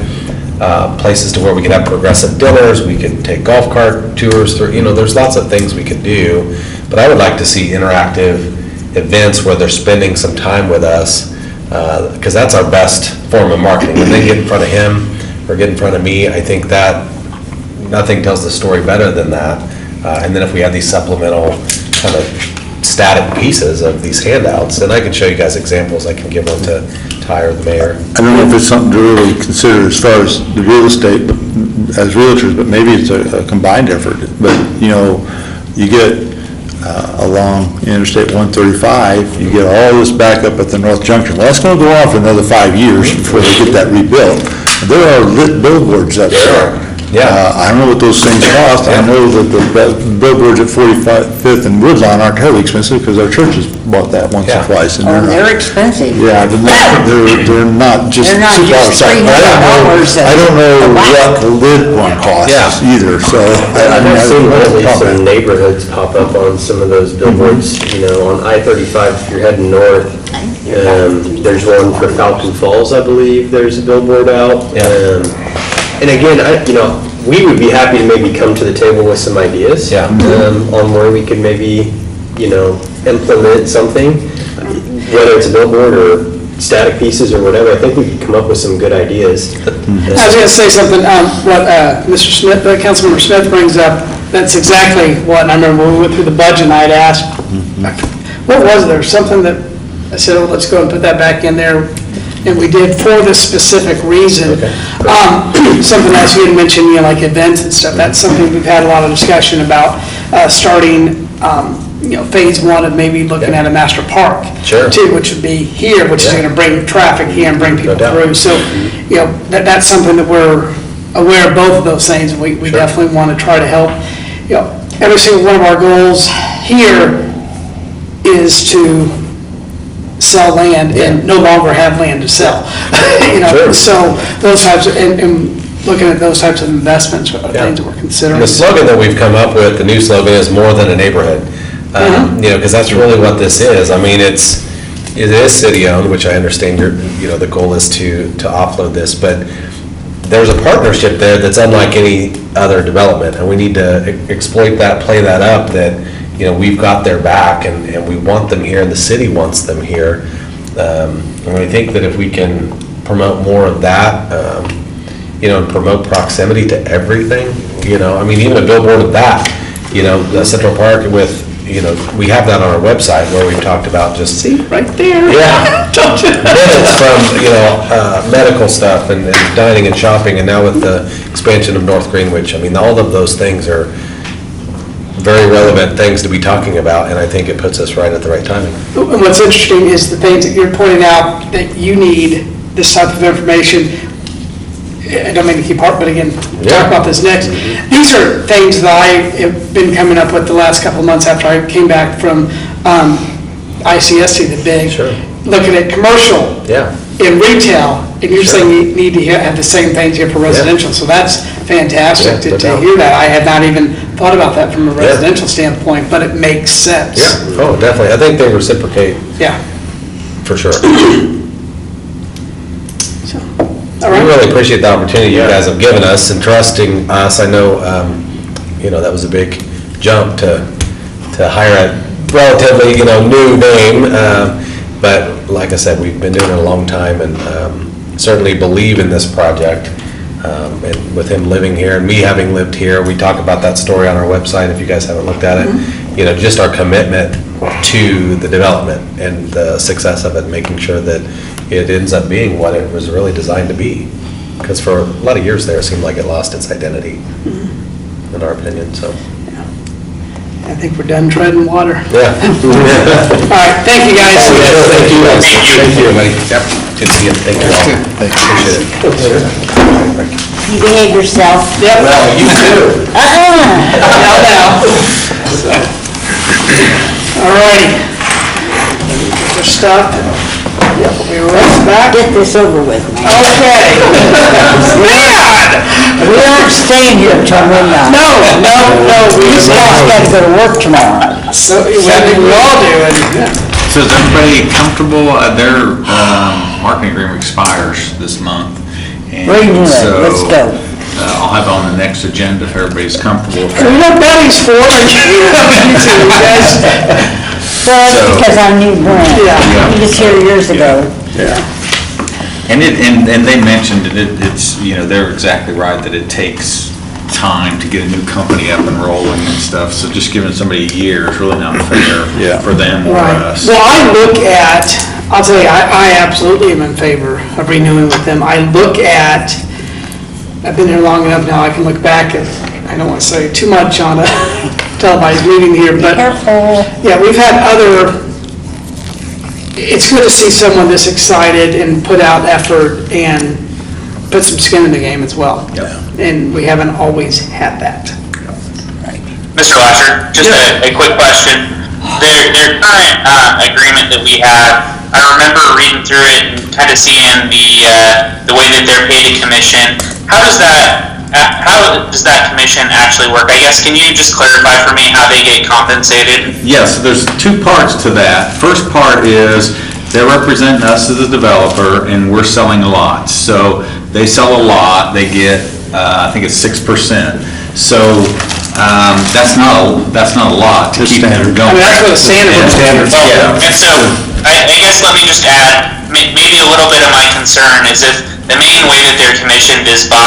places to where we can have progressive dinners, we can take golf cart tours through, you know, there's lots of things we could do. But I would like to see interactive events where they're spending some time with us, because that's our best form of marketing. When they get in front of him or get in front of me, I think that nothing tells the story better than that. And then if we have these supplemental kind of static pieces of these handouts, and I can show you guys examples. I can give one to Ty or the mayor. I don't know if it's something to really consider as far as the real estate, but as realtors, but maybe it's a combined effort. But, you get along Interstate 135, you get all this back up at the North Junction. Well, that's going to go on for another 5 years before they get that rebuilt. There are lit billboards up there. Yeah. I don't know what those things cost. I know that the billboards at 45th and Woodlawn aren't terribly expensive because our churches bought that once or twice. And They're expensive. Yeah, but they're not just. They're not just $300 I don't know what the lit one costs either, so. I've seen lately some neighborhoods pop up on some of those billboards, on I-35 if you're heading north. There's one for Falcon Falls, I believe, there's a billboard out. And again, we would be happy to maybe come to the table with some ideas on where we could maybe, implement something, whether it's a billboard or static pieces or whatever. I think we could come up with some good ideas. I was going to say something, what Mr. Smith, Councilmember Smith brings up, that's exactly what, and I remember when we went through the budget and I'd asked, what was there, something that, I said, oh, let's go and put that back in there. And we did for this specific reason. Something else you had mentioned, like events and stuff, that's something we've had a lot of discussion about, starting, phase one of maybe looking at a master park. Sure. Too, which would be here, which is going to bring traffic here and bring people through. So, that's something that we're aware of, both of those things. We definitely want to try to help. Every single one of our goals here is to sell land and no longer have land to sell. So those types of, and looking at those types of investments are things that we're considering. The slogan that we've come up with, the new slogan, is more than a neighborhood. Because that's really what this is. I mean, it is city-owned, which I understand the goal is to offload this, but there's a partnership there that's unlike any other development, and we need to exploit that, play that up, that we've got their back, and we want them here, and the city wants them here. And I think that if we can promote more of that, and promote proximity to everything, even a billboard of that, the Central Park with, we have that on our website where we've talked about just. See, right there. Yeah. Minutes from, medical stuff and dining and shopping, and now with the expansion of North Greenwich, all of those things are very relevant things to be talking about, and I think it puts us right at the right timing. And what's interesting is the things that you're pointing out that you need this type of information. I don't mean to keep harping, but again, talk about this next. These are things that I have been coming up with the last couple of months after I came back from ICSC, the big, looking at commercial and retail, and you're saying you need to have the same things here for residential, so that's fantastic to hear that. I had not even thought about that from a residential standpoint, but it makes sense. Yeah, oh, definitely. I think they reciprocate. Yeah. For sure. All right. We really appreciate the opportunity you guys have given us and trusting us. I know, that was a big jump to hire a relatively, new name, but like I said, we've been doing it a long time, and certainly believe in this project. And with him living here and me having lived here, we talk about that story on our website if you guys haven't looked at it. Just our commitment to the development and the success of it, making sure that it ends up being what it was really designed to be. Because for a lot of years there, it seemed like it lost its identity, in our opinion, so. I think we're done treading water. Yeah. All right, thank you, guys. Thank you. Thank you, everybody. Yep. Good to see you. Thank you all. Appreciate it. You behave yourself. Yep. Well, you too. Now. All righty. Get your stuff. We rest back. Get this over with. Okay. Man! We aren't staying here till midnight. No. These guys got to go to work tomorrow. So, we all do. So is everybody comfortable? Their marketing agreement expires this month. Bring it, let's go. I'll have it on the next agenda if everybody's comfortable with We that. know Betty's for it. You two guys. Well, that's because I knew Brent. Yeah. He was here years ago. Yeah. And they mentioned that it's, they're exactly right, that it takes time to get a new company up and rolling and stuff, so just giving somebody a year is really not Yeah. fair for them or Right. us. Well, I look at, I'll tell you, I absolutely am in favor of renewing with them. I look at, I've been here long enough now, I can look back at, I don't want to say too much on a televised meeting here, but. Careful. Yeah, we've had other, it's good to see someone this excited and put out effort and put some skin in the game as well. And we haven't always had that. Mr. Lasher, just a quick question. Their current agreement that we have, I remember reading through it and kind of seeing the way that they're paid a commission. How does that commission actually work? I guess, can you just clarify for me how they get compensated? Yes, there's two parts to that. First part is they're representing us as a developer and we're selling lots. So they sell a lot, they get, I think it's 6%. So that's not a lot to keep them going. I mean, that's what a standard is. Yeah. And so, I guess let me just add, maybe a little bit of my concern is if the main way that they're commissioned is by,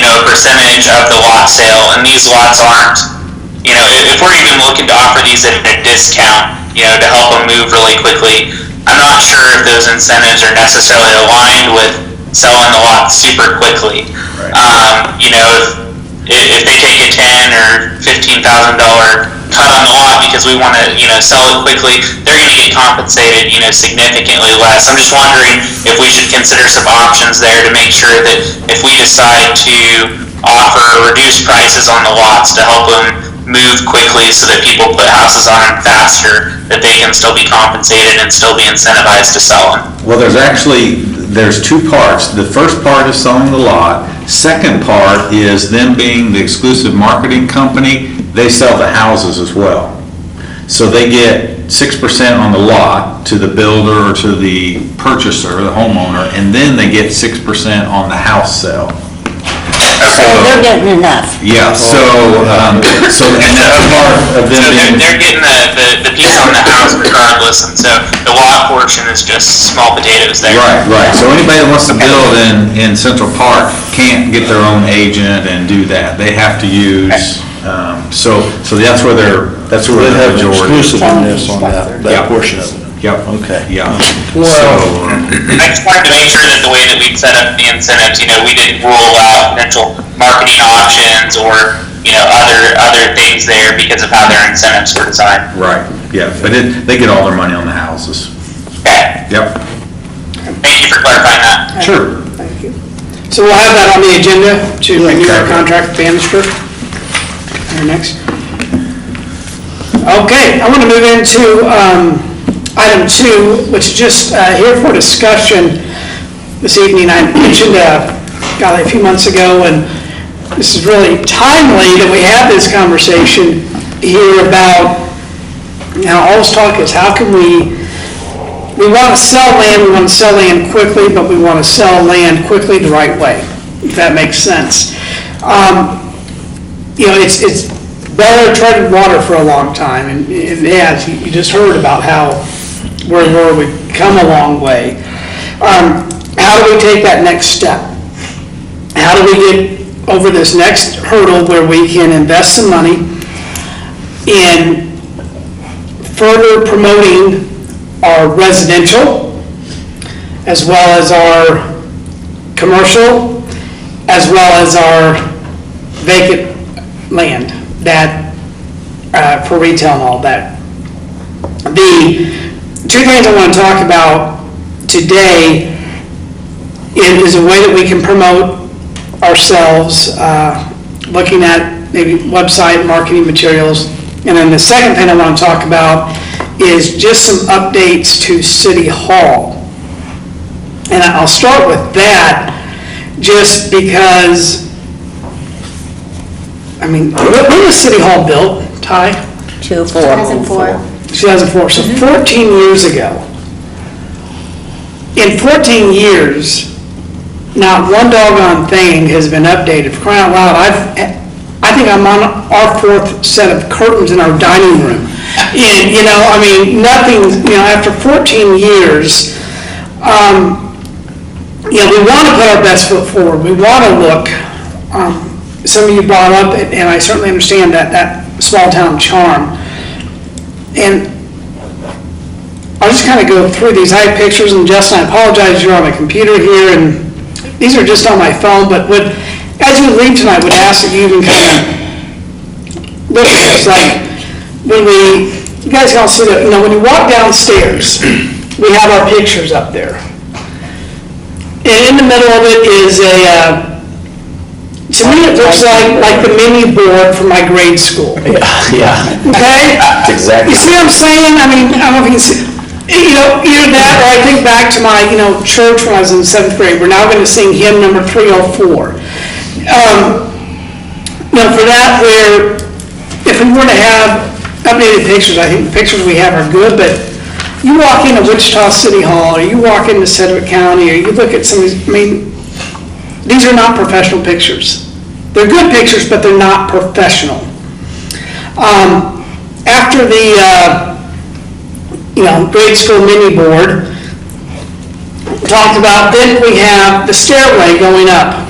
a percentage of the lot sale, and these lots aren't, if we're even looking to offer these at a discount, to help them move really quickly, I'm not sure if those incentives are necessarily aligned with selling the lot super quickly. If they take a $10,000 or $15,000 cut on the lot because we want to, sell it quickly, they're going to get compensated, significantly less. I'm just wondering if we should consider some options there to make sure that if we decide to offer reduced prices on the lots to help them move quickly so that people put houses on them faster, that they can still be compensated and still be incentivized to sell them. Well, there's two parts. The first part is selling the lot. Second part is them being the exclusive marketing company. They sell the houses as well. So they get 6% on the lot to the builder or to the purchaser, the homeowner, and then they get 6% on the house sale. So they're getting enough. Yeah, and that's part of them So being. they're getting the piece on the house regardless, and so the lot portion is just small potatoes there. Right. So anybody that wants to build in Central Park can't get their own agent and do that. They have to use, so that's where that's where They the have majority. exclusiveness on that Yeah. portion of it. Yep. Okay. Yeah. I just wanted to make sure that the way that we'd set up the incentives, we didn't rule out potential marketing options or, other things there because of how their incentives were designed. Right, yeah, but they get all their money on the houses. Okay, Yep. thank you for clarifying that. Sure. Thank you. So we'll have that on the agenda to renew our contract with Bannister. Next. Okay, I want to move into item 2, which is just here for discussion this evening. I mentioned a few months ago, and this is really timely that we have this conversation here about, all this talk is how can we want to sell land quickly, but we want to sell land quickly the right way, if that makes sense. It's better treaded water for a long time, and it has. You just heard about where we've come a long way. How do we take that next step? How do we get over this next hurdle where we can invest some money in further promoting our residential as well as our commercial as well as our vacant land that for retail and all that. The two things I want to talk about today is a way that we can promote ourselves, looking at maybe website marketing materials. And then the second thing I want to talk about is just some updates to City Hall. And I'll start with that just because, when was City Hall built, Ty? 2004. 2004, so 14 years ago. In 14 years, not one doggone thing has been updated. For crying out loud, I think I'm on our 4th set of curtains in our dining room. And, nothing, after 14 years, we want to put our best foot forward. We want to look some of you brought up, and I certainly understand that small town charm. And I'll just kind of go through these. I have pictures, and Justin, I apologize, you're on my computer here, and these are just on my phone, but as you leave tonight, would ask that you even kind of look at this. Like, you guys can all see that, when you walk downstairs, we have our pictures up there. And in the middle of it is to me, it looks like the mini board for my grade school. Yeah. Okay? Exactly. You see what I'm saying? I mean, I don't know if you can see, either that, or I think back to my, church when I was in 7th grade. We're now going to sing hymn number 304. For that, where if we were to have updated pictures, I think the pictures we have are good, but you walk into Wichita City Hall, or you walk into Sedgwick County, or you look at some of these, these are not professional pictures. They're good pictures, but they're not professional. After the, grade school mini board, talked about, then we have the stairway going up,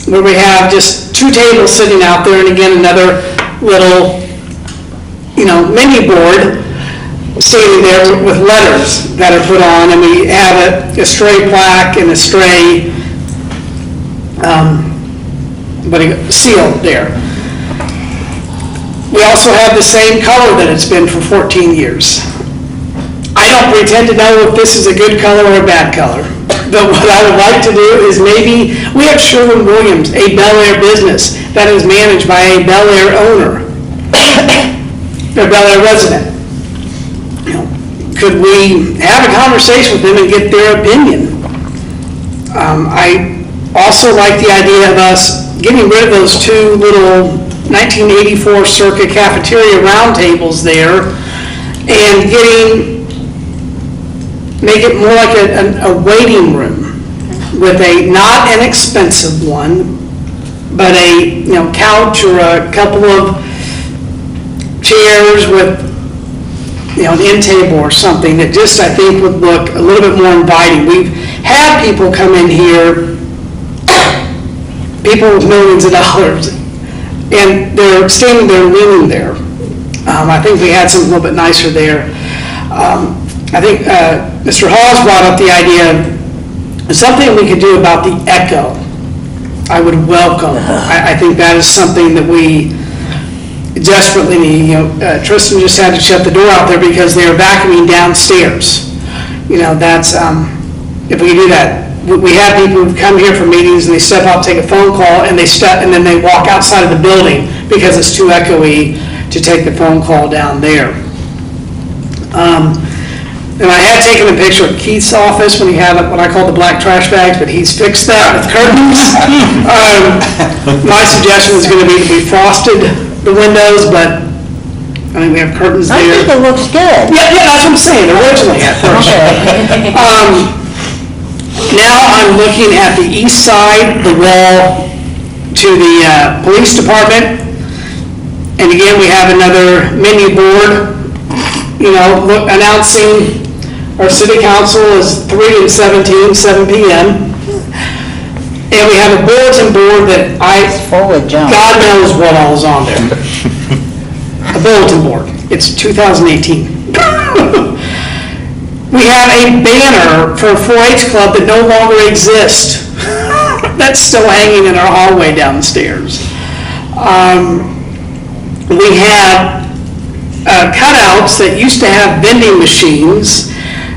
where we have just 2 tables sitting out there, and again, another little, mini board standing there with letters that are put on, and we have a stray plaque and a stray seal there. We also have the same color that it's been for 14 years. I don't pretend to know if this is a good color or a bad color, but what I would like to do is maybe, we have Sherwin-Williams, a Bel Air business that is managed by a Bel Air owner, a Bel Air resident. Could we have a conversation with them and get their opinion? I also like the idea of us getting rid of those 2 little 1984 circa cafeteria round tables there and make it more like a waiting room with not an expensive one, but a couch or a couple of chairs with an end table or something that just, I think, would look a little bit more inviting. We've had people come in here, people with millions of dollars, and they're standing there leaning there. I think we had something a little bit nicer there. I think Mr. Hawes brought up the idea of something we could do about the echo. I would welcome. I think that is something that we desperately need. Tristan just had to shut the door out there because they were vacuuming downstairs. That's, if we do that, we have people who come here for meetings and they step out, take a phone call, and and then they walk outside of the building because it's too echoey to take the phone call down there. And I had taken a picture of Keith's office when he had what I call the black trash bags, but he's fixed that with curtains. My suggestion was going to be frosted the windows, but I think we have curtains there. I think it looks good. Yeah, that's what I'm saying, originally at first. Now I'm looking at the east side, the wall to the police department. And again, we have another mini board, announcing our city council is 3/17, 7 p.m. And we have a bulletin board that full of junk. God knows what all is on there. A bulletin board. It's 2018. We have a banner for a 4-H club that no longer exists. That's still hanging in our hallway downstairs. We have cutouts that used to have vending machines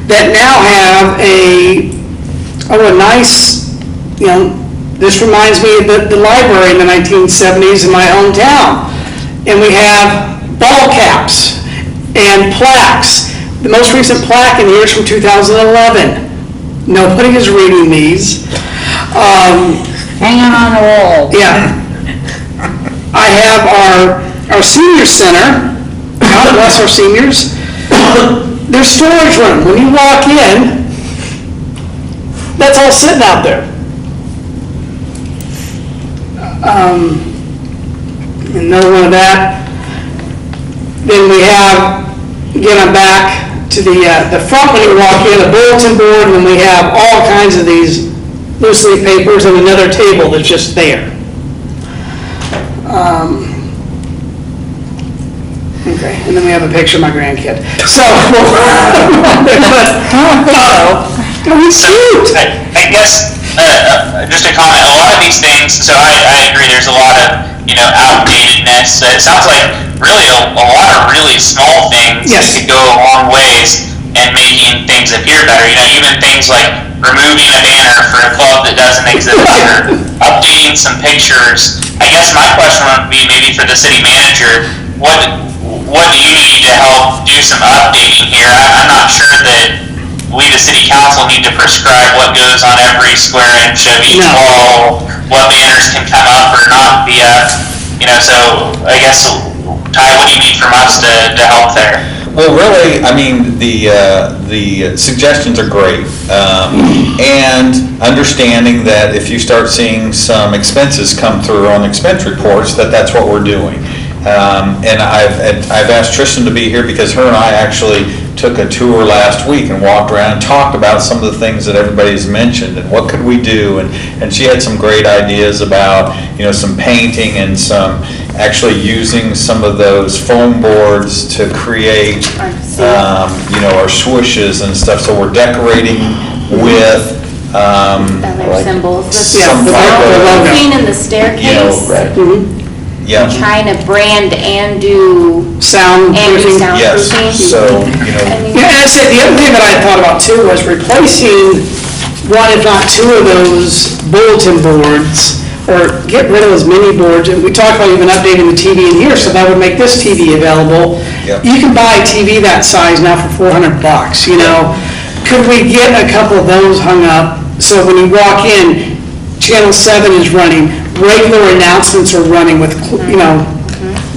that now have a nice, this reminds me of the library in the 1970s in my hometown. And we have ball caps and plaques. The most recent plaque in here is from 2011. Nobody is reading these. Hanging on the wall. Yeah. I have our senior center. God bless our seniors. Their storage room. When you walk in, that's all sitting out there. Another one of that. Then we have, again, I'm back to the front when you walk in, a bulletin board, and we have all kinds of these loose leaf papers and another table that's just there. Okay, and then we have a picture of my grandkid. So, cute. I guess, just a comment, a lot of these things, so I agree, there's a lot of, outdatedness. It sounds like really a lot of really small things that Yes. could go a long ways in making things appear better. Even things like removing a banner for a club that doesn't exist, or updating some pictures. I guess my question would be maybe for the city manager, what do you need to help do some updating here? I'm not sure that we, the city council, need to prescribe what goes on every square inch of each wall, what banners can come up or not be up. So I guess, Ty, what do you need from us to help there? Well, really, I mean, the suggestions are great, and understanding that if you start seeing some expenses come through on expense reports, that's what we're doing. And I've asked Tristan to be here because her and I actually took a tour last week and walked around and talked about some of the things that everybody's mentioned and what could we do, and she had some great ideas about, some painting and some actually using some of those foam boards to create, our swooshes and stuff. So we're decorating with other symbols, the some type of, roofing and the staircase. yeah. Trying to brand and do Soundproofing. Yes, soundproofing. so, Yeah, and I said, the other thing that I thought about too was replacing one, if not two of those bulletin boards, or get rid of those mini boards, and we talked about even updating the TV in here, so that would make this TV available. Yep. You can buy a TV that size now for $400, Could we get a couple of those hung up, so when you walk in, Channel 7 is running, regular announcements are running with,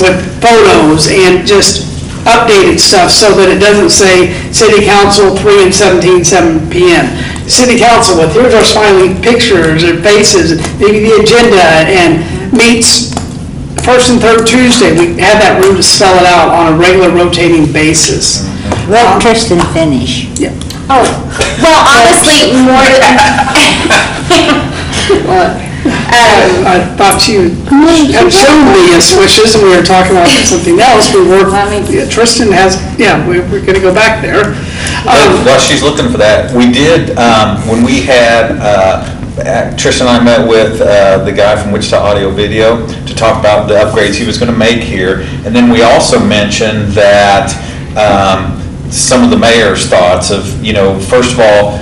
with photos and just updated stuff, so that it doesn't say City Council 3 and 17, 7 p.m. City Council with, here's our smiling pictures or faces, maybe the agenda, and meets first and third Tuesday. We have that room to spell it out on a regular rotating basis. Let Tristan finish. Yeah. Oh, well, honestly, more I thought you had shown me swishes, and we were talking about something else. Tristan has, we're gonna go back there. While she's looking for that, we did, when we had, Tristan and I met with the guy from Wichita Audio Video to talk about the upgrades he was going to make here, and then we also mentioned that some of the mayor's thoughts of, first of all,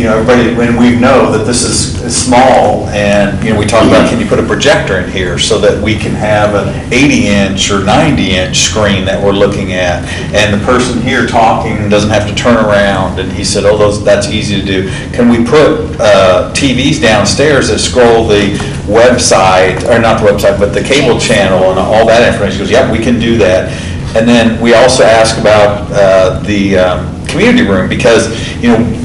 everybody, when we know that this is small, and, we talk about, can you put a projector in here so that we can have an 80-inch or 90-inch screen that we're looking at, and the person here talking doesn't have to turn around, and he said, that's easy to do. Can we put TVs downstairs that scroll the website, or not the website, but the cable channel and all that information? He goes, yeah, we can do that. And then we also ask about the community room, because,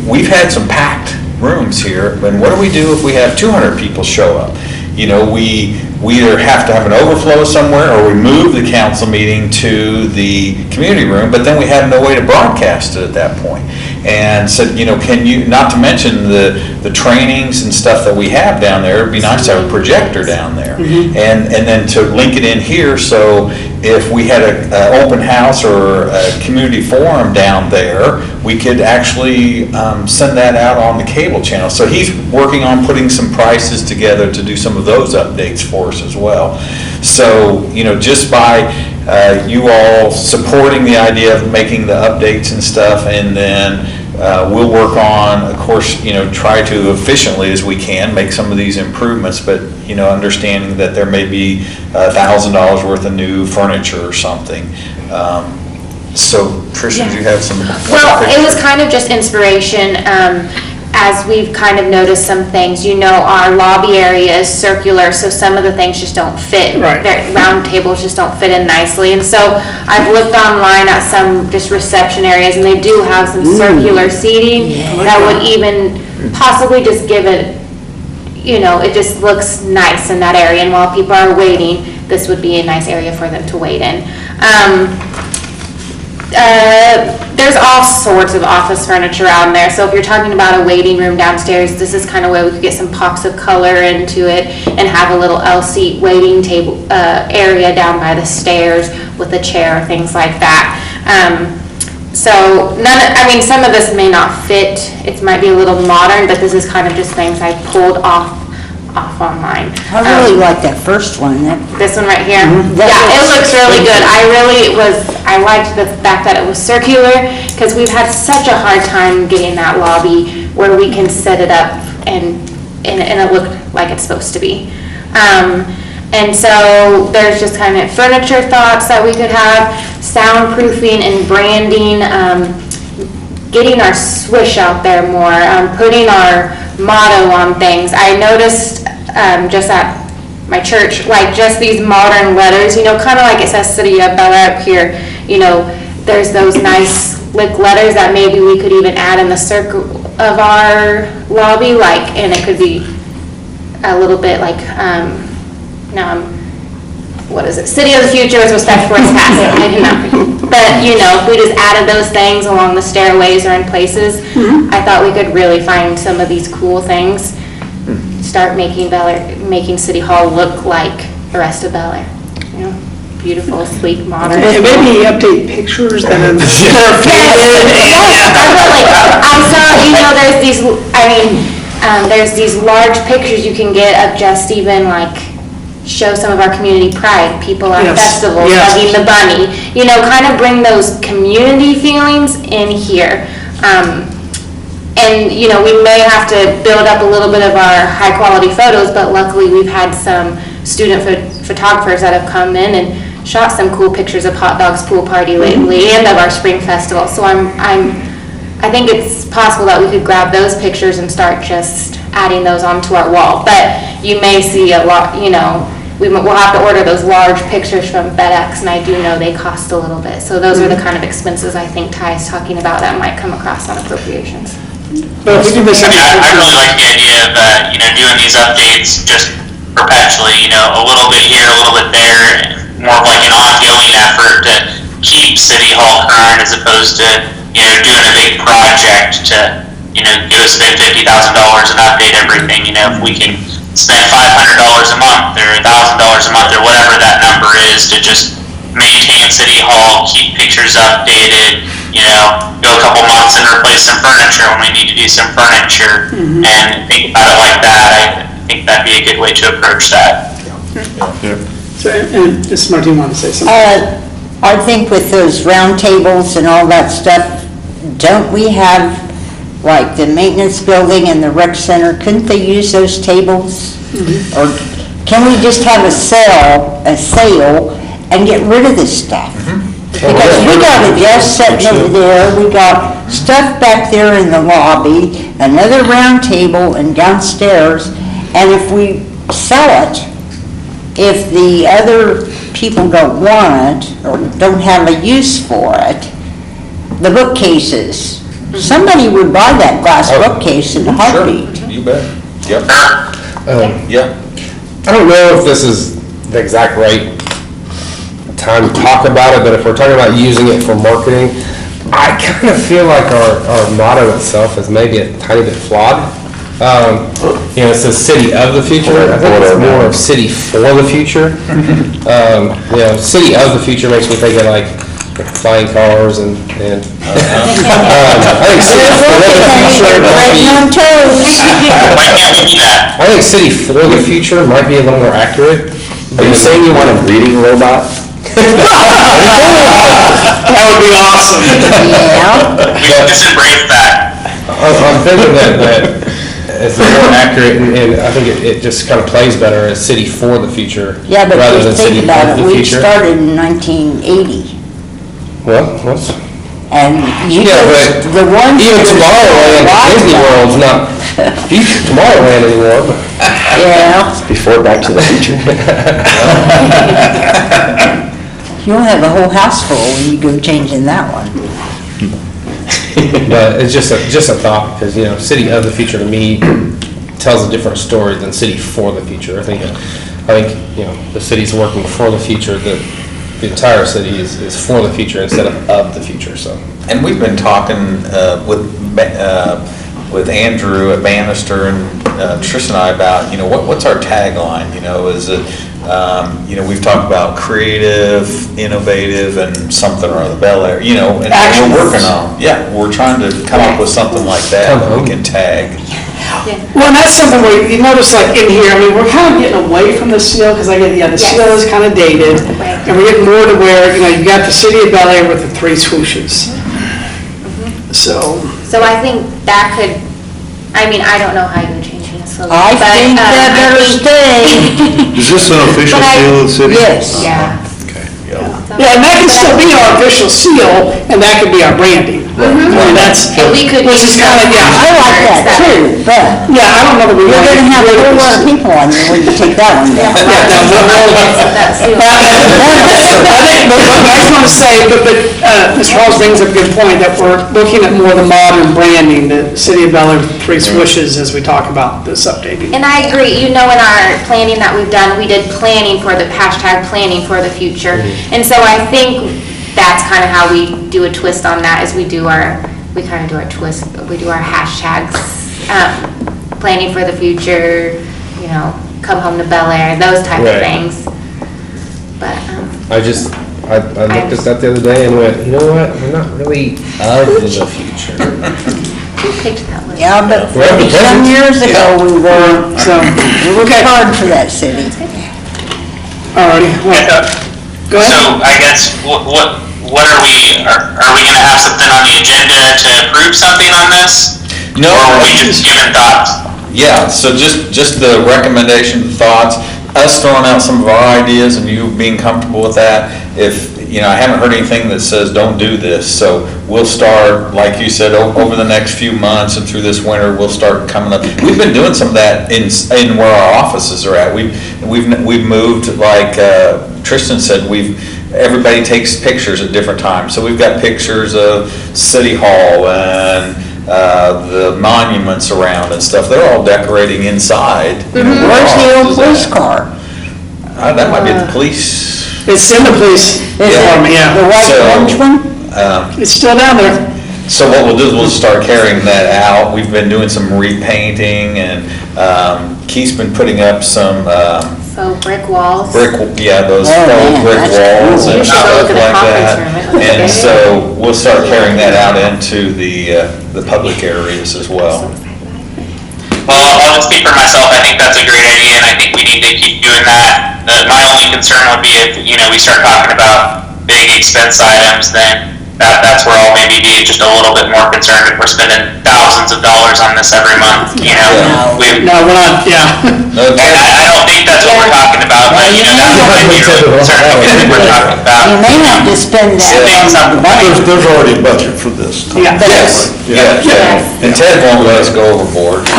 we've had some packed rooms here, and what do we do if we have 200 people show up? We either have to have an overflow somewhere, or we move the council meeting to the community room, but then we have no way to broadcast it at that point. And said, can you, not to mention the trainings and stuff that we have down there, it'd be nice to have a projector down there. And then to link it in here, so if we had an open house or a community forum down there, we could actually send that out on the cable channel. So he's working on putting some prices together to do some of those updates for us as well. So, just by you all supporting the idea of making the updates and stuff, and then we'll work on, of course, try to efficiently as we can make some of these improvements, but, understanding that there may be $1,000 worth of new furniture or something. So, Tristan, do you have some? Well, it was kind of just inspiration, as we've kind of noticed some things. Our lobby area is circular, so some of the things just don't fit. Right. Round tables just don't fit in nicely. And so I've looked online at some just reception areas, and they do have some circular seating that would even possibly just give it, it just looks nice in that area. And while people are waiting, this would be a nice area for them to wait in. There's all sorts of office furniture out there, so if you're talking about a waiting room downstairs, this is kind of where we could get some pops of color into it and have a little L-seat waiting table area down by the stairs with a chair, things like that. So some of this may not fit, it might be a little modern, but this is kind of just things I pulled off online. I really like that first one. This one right here? Yeah, it looks really good. I liked the fact that it was circular, because we've had such a hard time getting that lobby where we can set it up and it looked like it's supposed to be. And so there's just kind of furniture thoughts that we could have, soundproofing and branding, getting our swish out there more, putting our motto on things. I noticed just at my church, like just these modern letters, kind of like it says City of Bel Air up here, there's those nice slick letters that maybe we could even add in the circle of our lobby, and it could be a little bit like, what is it? City of the future with respect for its past. I did not. But, if we just added those things along the stairways or in places, I thought we could really find some of these cool things, start making City Hall look like the rest of Bel Air. Beautiful, sleek, modern. And maybe update pictures that are there's these large pictures you can get of just even show some of our community pride, people at festivals, hugging the bunny, kind of bring those community feelings in here. And, we may have to build up a little bit of our high quality photos, but luckily we've had some student photographers that have come in and shot some cool pictures of Hot Dogs Pool Party lately and of our spring festival. So I think it's possible that we could grab those pictures and start just adding those onto our wall. But you may see a lot, we'll have to order those large pictures from FedEx, and I do know they cost a little bit. So those are the kind of expenses I think Ty is talking about that might come across on appropriations. But if we do this, I really like the idea of, doing these updates just perpetually, a little bit here, a little bit there, more of like an ongoing effort to keep City Hall current as opposed to, doing a big project to, go spend $50,000 and update everything. If we can spend $500 a month or $1,000 a month or whatever that number is to just maintain City Hall, keep pictures updated, go a couple months and replace some furniture when we need to do some furniture, and think about it like that. I think that'd be a good way to approach that. So, and Ms. Martin wanted to say something. I think with those round tables and all that stuff, don't we have, like the maintenance building and the rec center, couldn't they use those tables? Or can we just have a sale and get rid of this stuff? Because we got a desk sitting over there, we got stuff back there in the lobby, another round table and downstairs, and if we sell it, if the other people don't want it or don't have a use for it, the bookcases, somebody would buy that glass bookcase in a heartbeat. Sure, you bet. Yep. Yeah. I don't know if this is the exact right time to talk about it, but if we're talking about using it for marketing, I kind of feel like our motto itself is maybe a tiny bit flawed. It says city of the future. I think it's more of city for the future. City of the future makes me think of like flying cars and I think city for the future might be, I think city for the future might be a little more accurate. Are you saying you want a reading robot? That would be awesome. We can just embrace that. I'm thinking that it's more accurate, and I think it just kind of plays better as city for the future. Yeah, but rather than think city about of it, the we future. started in 1980. Well, what's? And But the ones. even Tomorrowland at Disney World's not future Tomorrowland anymore. Yeah. It's before Back to the Future. You'll have a whole house full when you go changing that one. But it's just a thought, because, city of the future to me tells a different story than city for the future. I think, the city's working for the future, that the entire city is for the future instead of the future, so. And we've been talking with Andrew at Bannister and Tristan and I about, what's our tagline? Is it, we've talked about creative, innovative, and something or other, Bel Aire, and we're working on, we're trying to come up with something like that we can tag. Well, and that's something where you notice like in here, I mean, we're kind of getting away from the seal, because the seal is kind of dated. And we're getting more to where, you got the city of Bel Aire with the 3 swooshes. So I think that could, I don't know how you would change this. I think that better stay. Is this an official seal of the city? Yes. Yeah. Yeah, and that can still be our official seal, and that could be our branding. I mean, that's, And we could which is use kind of, I like that too, but yeah, I don't know that we. you're gonna have a whole lot of people on there when you take that one down. I just want to say, but Mr. Halls brings up a good point, that we're looking at more of the modern branding, the city of Bel Aire 3 swooshes as we talk about this updating. And I agree, in our planning that we've done, we did planning for the hashtag planning for the future. And so I think that's kind of how we do a twist on that, is we do our hashtags, planning for the future, come home to Bel Aire, those type of things. But, I looked at that the other day and went, you know what, we're not really of the future. who picked that one? Yeah, but 40-some years ago, we were, we worked hard for that city. All righty, go ahead. So I guess, what are we gonna have something on the agenda to approve something on this? No. Or are we just giving thoughts? Yeah, so just the recommendation, thoughts, us throwing out some of our ideas and you being comfortable with that. If, I haven't heard anything that says don't do this, so we'll start, like you said, over the next few months and through this winter, we'll start coming up. We've been doing some of that in where our offices are at. We've moved, like Tristan said, everybody takes pictures at different times. So we've got pictures of City Hall and the monuments around and stuff. They're all decorating inside. Where's the old police car? That might be at the police. It's in the police department, yeah. The white orange one? It's still down there. So what we'll do is we'll start carrying that out. We've been doing some repainting, and Keith's been putting up some So brick walls. those Oh, faux man, brick that's walls cool. and You should go stuff look at the like conference that. room. It looks And good. so we'll start carrying that out into the public areas as well. Well, I'll just speak for myself, I think that's a great idea, and I think we need to keep doing that. My only concern would be if, we start talking about big expense items, then that's where I'll maybe be just a little bit more concerned if we're spending thousands of dollars on this every month, No, we're not, And I don't think that's what we're talking about, but, that's what I'd be really concerned with, if we're talking about. You may have to spend that on the budget. There's already a budget for this. Yeah. Yes. And Ted won't let us go overboard.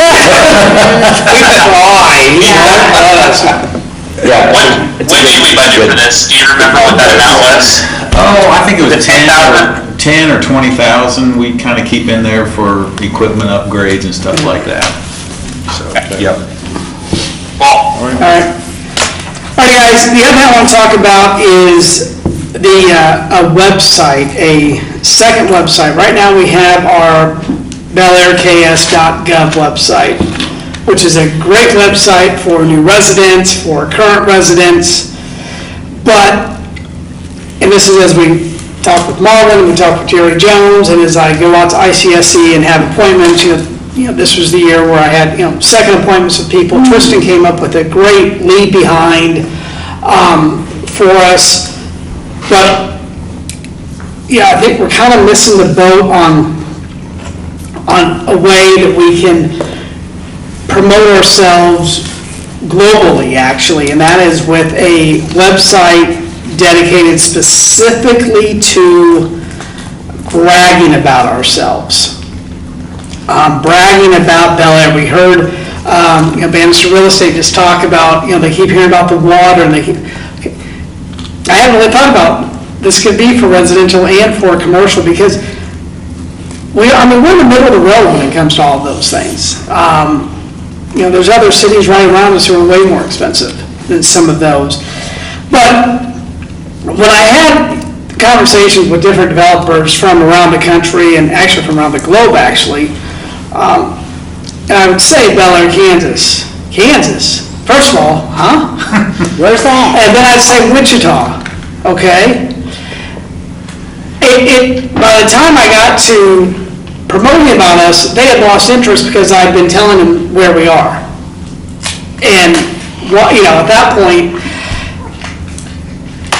When did we budget for this? Do you remember what that amount was? Oh, I think it was 10,000? 10 or 20,000. We kind of keep in there for equipment upgrades and stuff like that. So, yep. Well, All right, guys, the other thing I want to talk about is a website, a second website. Right now, we have our belaireks.gov website, which is a great website for new residents, for current residents. But, and this is as we talk with Marvin, and we talk with Jerry Jones, and as I go out to ICSC and have appointments, this was the year where I had, second appointments with people. Tristan came up with a great lead behind for us. But, yeah, I think we're kind of missing the boat on a way that we can promote ourselves globally, actually, and that is with a website dedicated specifically to bragging about ourselves. Bragging about Bel Aire. We heard Bannister Real Estate just talk about, they keep hearing about the water, and I haven't really thought about this could be for residential and for commercial, because we're in the middle of the road when it comes to all of those things. There's other cities right around us who are way more expensive than some of those. But when I had conversations with different developers from around the country and actually from around the globe, actually, and I would say Bel Air, Kansas. Kansas? First of all, huh? Where's that? And then I'd say Wichita, okay? By the time I got to promoting about us, they had lost interest because I'd been telling them where we are. And, at that point,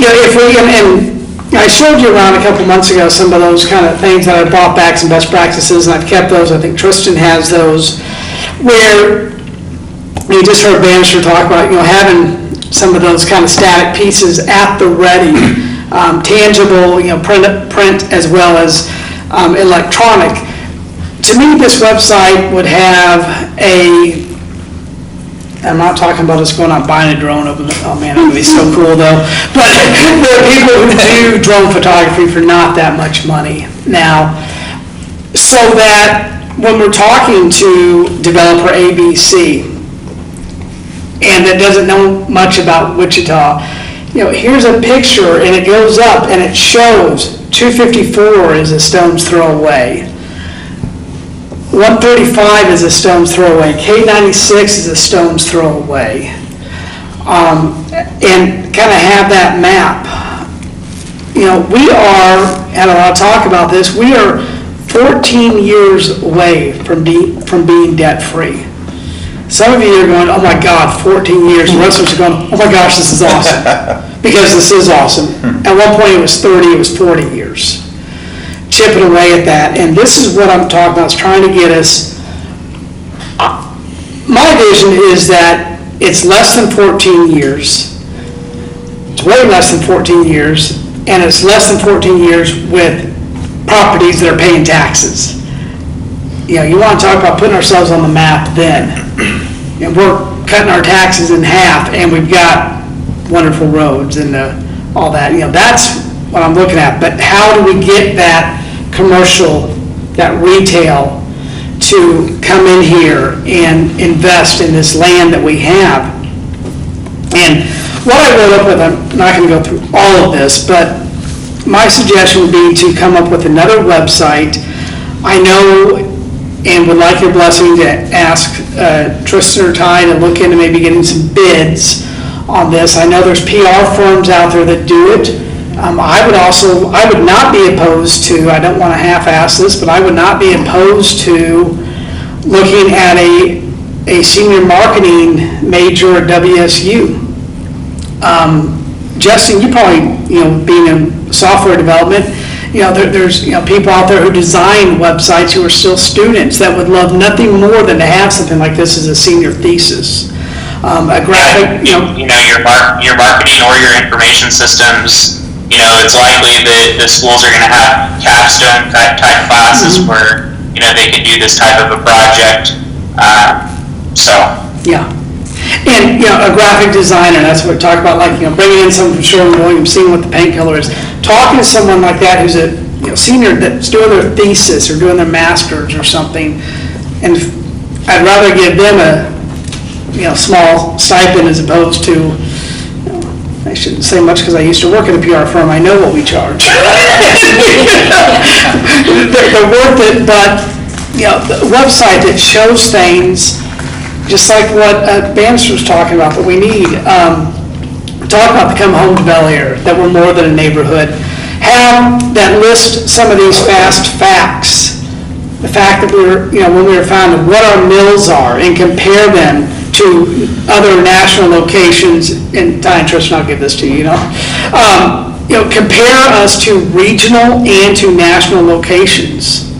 if we, and I showed you around a couple months ago some of those kind of things that I brought back, some best practices, and I've kept those. I think Tristan has those, where you just heard Bannister talk about, having some of those kind of static pieces at the ready, tangible, print as well as electronic. To me, this website would have I'm not talking about us going out buying a drone over oh man, it would be so cool though. But there are people who do drone photography for not that much money now. So that when we're talking to developer ABC, and that doesn't know much about Wichita, here's a picture and it goes up and it shows 254 is a stone's throw away. 135 is a stone's throw away. K96 is a stone's throw away. And kind of have that map. We are, and I'll talk about this, we are 14 years away from being debt-free. Some of you are going, oh my God, 14 years. The rest of us are going, oh my gosh, this is awesome. Because this is awesome. At one point it was 30, it was 40 years. Chipping away at that. And this is what I'm talking about, is trying to get us. My vision is that it's less than 14 years. It's way less than 14 years. And it's less than 14 years with properties that are paying taxes. You want to talk about putting ourselves on the map then. And we're cutting our taxes in half, and we've got wonderful roads and all that. That's what I'm looking at. But how do we get that commercial, that retail, to come in here and invest in this land that we have? And what I wrote up with, I'm not going to go through all of this, but my suggestion would be to come up with another website. I know and would like your blessing to ask Tristan or Ty to look into maybe getting some bids on this. I know there's PR firms out there that do it. I would not be opposed to, I don't want to half-ass this, but I would not be opposed to looking at a senior marketing major at WSU. Justin, you probably, being in software development, there's people out there who design websites who are still students that would love nothing more than to have something like this as a senior thesis. A graphic, your marketing or your information systems, it's likely that the schools are going to have capstone type classes where, they can do this type of a project. Yeah. And, a graphic designer, that's what we talk about, like, bringing in someone from Sherwin-Williams, seeing what the paint color is. Talking to someone like that who's a senior that's doing their thesis or doing their master's or something, and I'd rather give them a, small stipend as opposed to, I shouldn't say much because I used to work at a PR firm, I know what we charge. They're worth it, but, the website that shows things, just like what Bannister was talking about, that we need. Talk about the Come Home to Bel Air, that we're more than a neighborhood. Have that list some of these fast facts. The fact that we're, when we were founded, what our mills are, and compare them to other national locations. And Ty and Tristan, I'll give this to you, compare us to regional and to national locations.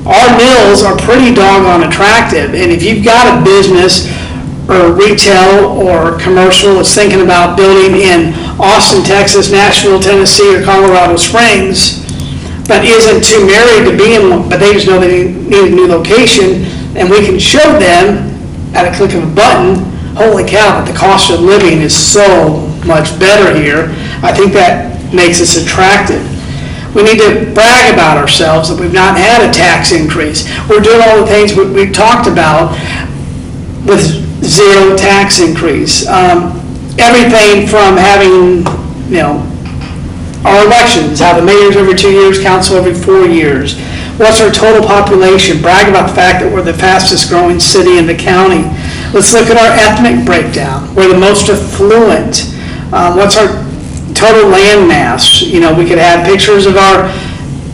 Our mills are pretty doggone attractive, and if you've got a business or retail or commercial that's thinking about building in Austin, Texas, Nashville, Tennessee, or Colorado Springs, but isn't too married to being one, but they just know they need a new location, and we can show them at a click of a button, holy cow, but the cost of living is so much better here. I think that makes us attractive. We need to brag about ourselves that we've not had a tax increase. We're doing all the things we've talked about with zero tax increase. Everything from having our elections, how the mayor's every 2 years, council every 4 years. What's our total population? Brag about the fact that we're the fastest growing city in the county. Let's look at our ethnic breakdown. We're the most affluent. What's our total land mass? We could have pictures of our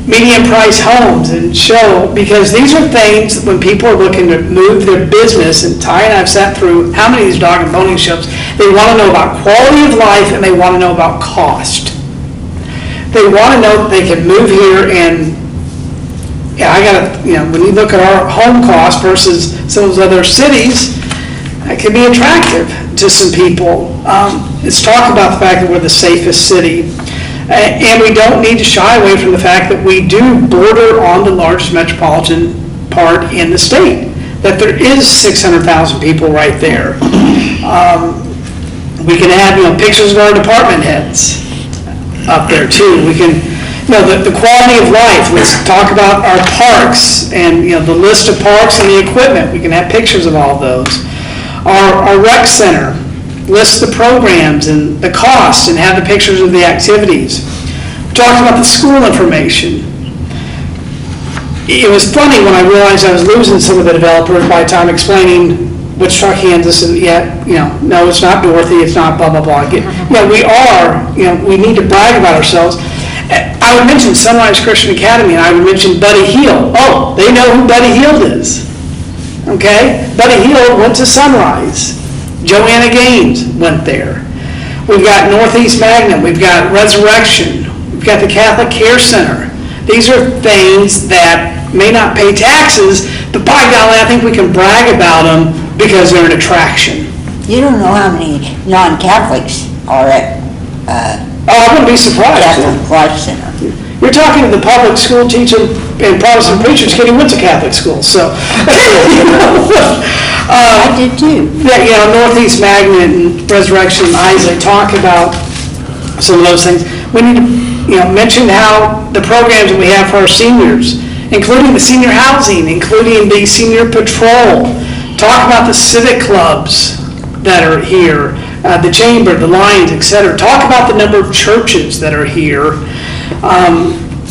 median price homes and show, because these are things that when people are looking to move their business, and Ty and I have sat through how many of these dog and pony shows, they want to know about quality of life and they want to know about cost. They want to know that they can move here and, when you look at our home cost versus some of those other cities, that can be attractive to some people. Let's talk about the fact that we're the safest city. And we don't need to shy away from the fact that we do border on the largest metropolitan part in the state, that there is 600,000 people right there. We can have, pictures of our department heads up there too. We can, the quality of life. Let's talk about our parks and, the list of parks and the equipment. We can have pictures of all of those. Our rec center, list the programs and the costs and have the pictures of the activities. We talked about the school information. It was funny when I realized I was losing some of the developers by the time explaining Wichita, Kansas, and no, it's not Dorothy, it's not blah, blah, blah. We are, we need to brag about ourselves. I would mention Sunrise Christian Academy, and I would mention Buddy Hield. Oh, they know who Buddy Hield is. Okay? Buddy Hield went to Sunrise. Joanna Gaines went there. We've got Northeast Magnet. We've got Resurrection. We've got the Catholic Care Center. These are things that may not pay taxes, but by golly, I think we can brag about them because they're an attraction. You don't know how many non-Catholics are at I wouldn't be surprised. Catholic Life Center. You're talking to the public school teacher and Protestant preacher's kid who went to Catholic school, so. I did too. Northeast Magnet and Resurrection and Isaac talk about some of those things. We need to, mention how the programs that we have for our seniors, including the senior housing, including the senior patrol. Talk about the civic clubs that are here, the chamber, the Lions, etc. Talk about the number of churches that are here.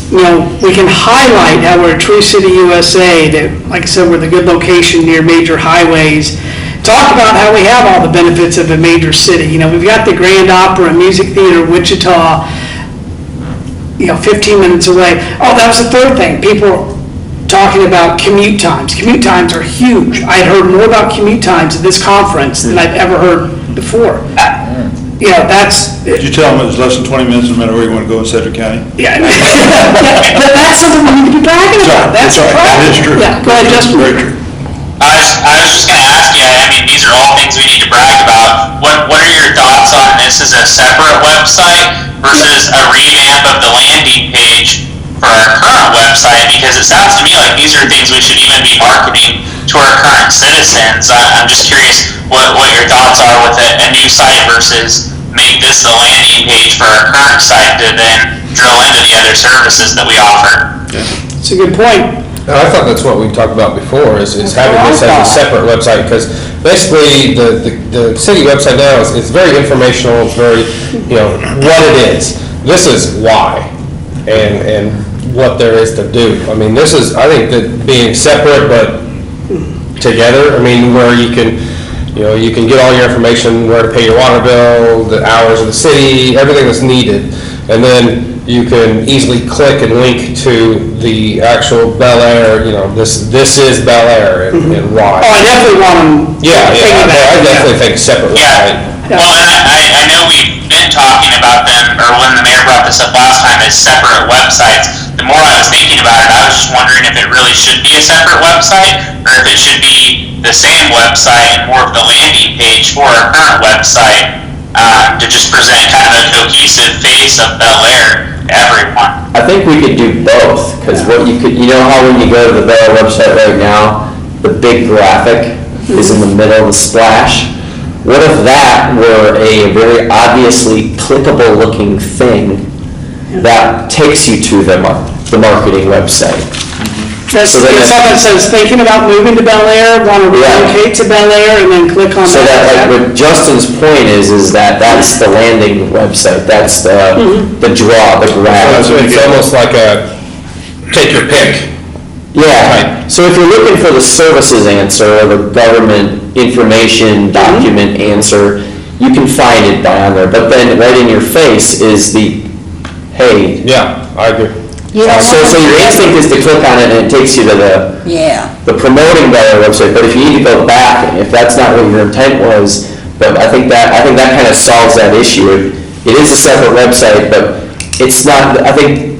We can highlight how we're a true city USA, that, like I said, we're the good location near major highways. Talk about how we have all the benefits of a major city. We've got the Grand Opera and Music Theater, Wichita, 15 minutes away. Oh, that was the third thing. People talking about commute times. Commute times are huge. I had heard more about commute times at this conference than I've ever heard before. Did you tell them it was less than 20 minutes no matter where you want to go in Sedgwick County? Yeah. But that's something we need to be bragging about. That's right. That is true. Yeah, go ahead, Justin. Very true. I was just going to ask you, these are all things we need to brag about. What are your thoughts on this as a separate website versus a revamp of the landing page for our current website? Because it sounds to me like these are things we should even be marketing to our current citizens. I'm just curious what your thoughts are with a new site versus make this the landing page for our current site to then drill into the other services that we offer. It's a good point. I thought that's what we talked about before, is having this as a separate website, because basically the city website now is very informational, it's very, what it is. This is why, and what there is to do. This is, I think, that being separate but together, where you can get all your information, where to pay your water bill, the hours of the city, everything that's needed, and then you can easily click and link to the actual Bel Air, this is Bel Air and why. Oh, I definitely want them. I definitely think separate website. Yeah. Well, and I know we've been talking about them, or when the mayor brought this up last time, as separate websites. The more I was thinking about it, I was just wondering if it really should be a separate website, or if it should be the same website and more of the landing page for our current website, to just present kind of a cohesive face of Bel Air to everyone. I think we could do both, because what you could, how when you go to the Bel Air website right now, the big graphic is in the middle of the splash. What if that were a very obviously clickable looking thing that takes you to the marketing website? That's, So then it's something that says thinking about moving to Bel Air, want to relocate to Bel Air, and then click on that. So that, like, what Justin's point is that that's the landing website, that's the draw, the grab. So it's almost like a, take your pick. Yeah, so if you're looking for the services answer or the government information document answer, you can find it down there, but then right in your face is the, hey. Yeah, I agree. So your instinct is to click on it and it takes you to the promoting Bel Air website, but if you need to go back, and if that's not what your intent was, but I think that kind of solves that issue. It is a separate website, but it's not, I think,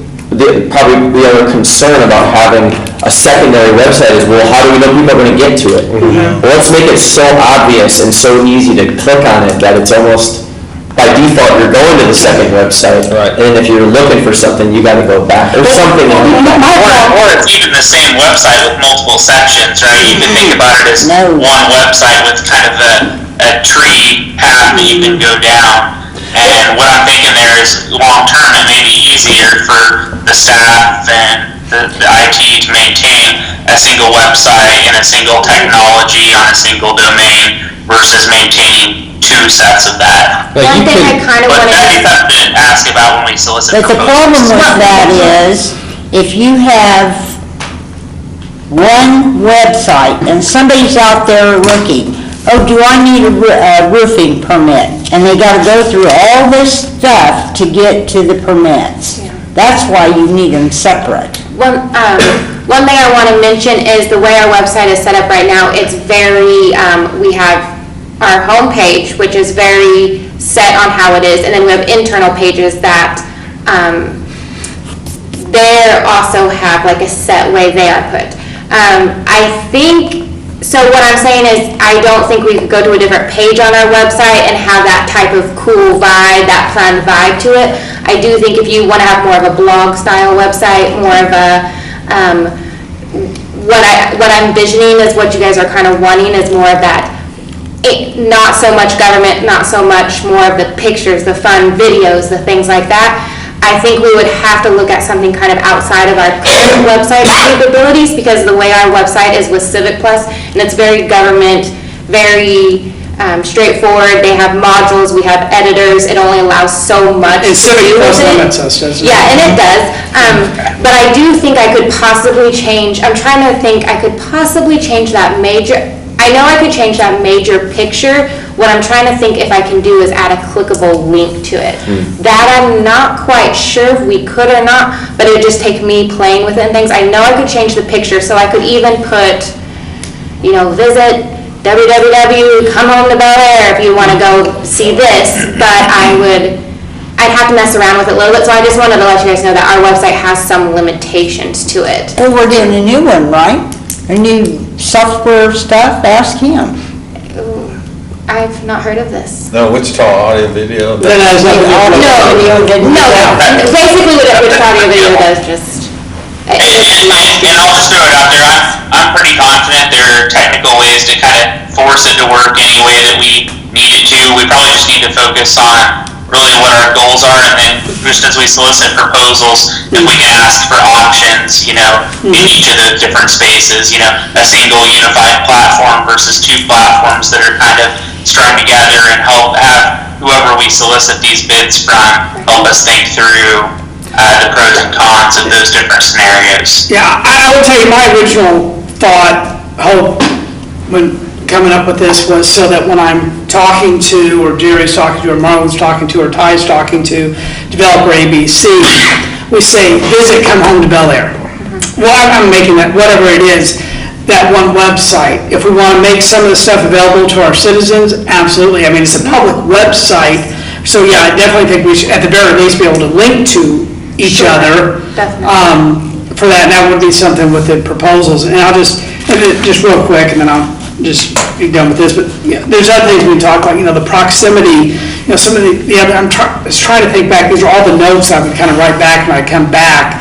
probably the other concern about having a secondary website is, well, how do we know people are going to get to it? Well, let's make it so obvious and so easy to click on it that it's almost, by default, you're going to the second website. Right. And if you're looking for something, you got to go back, or something like that. Or it's even the same website with multiple sections, right? You can think about it as one website with kind of a tree path that you can go down. And what I'm thinking there is, long-term, it may be easier for the staff and the IT to maintain a single website and a single technology on a single domain versus maintaining two sets of that. One thing I kind of But want that'd be to, something to ask about when we solicit But the proposals. problem with that is, if you have one website and somebody's out there looking, oh, do I need a roofing permit? And they gotta go through all this stuff to get to the permits. That's why you need them separate. one thing I want to mention is the way our website is set up right now, it's very, we have our homepage, which is very set on how it is, and then we have internal pages that, they also have like a set way they are put. I think, so what I'm saying is, I don't think we could go to a different page on our website and have that type of cool vibe, that fun vibe to it. I do think if you want to have more of a blog style website, more of a, what I'm envisioning is what you guys are kind of wanting is more of that, not so much government, not so much more of the pictures, the fun videos, the things like that. I think we would have to look at something kind of outside of our current website capabilities, because the way our website is with Civic Plus, and it's very government, very straightforward. They have modules, we have editors, it only allows so much. And Civic Plus limits us, doesn't it? Yeah, and it does. But I do think I could possibly change, I'm trying to think, I could possibly change that major, I know I could change that major picture. What I'm trying to think if I can do is add a clickable link to it. That I'm not quite sure if we could or not, but it would just take me playing with it and things. I know I could change the picture, so I could even put, you know, visit come home to Bel Air if you want to go see this, but I'd have to mess around with it a little bit, so I just wanted to let you guys know that our website has some limitations to it. Well, we're getting a new one, right? A new software stuff, ask him. I've not heard of this. No, Wichita Audio Video. Then has nothing to do with it. No, basically what audio video does just. And I'll just throw it out there, I'm pretty confident there are technical ways to kind of force it to work any way that we need it to. We probably just need to focus on really what our goals are, and then just as we solicit proposals, if we can ask for options, you know, in each of the different spaces, you know, a single unified platform versus two platforms that are kind of strung together, and help have whoever we solicit these bids from help us think through the pros and cons of those different scenarios. Yeah, I would tell you, my original hope, when coming up with this was so that when I'm talking to, or Jerry's talking to, or Marlon's talking to, or Ty's talking to developer ABC, we say, visit, come home to Bel Air. Well, I'm making that, whatever it is, that one website. If we want to make some of the stuff available to our citizens, absolutely. I mean, it's a public website, so yeah, I definitely think we should, at the very least, be able to link to each other. For that, and that would be something with the proposals. And I'll just real quick, and then I'll just be done with this, but yeah, there's other things we talk about, you know, the proximity, you know, some of the other, I'm trying to think back, these are all the notes I would kind of write back when I come back,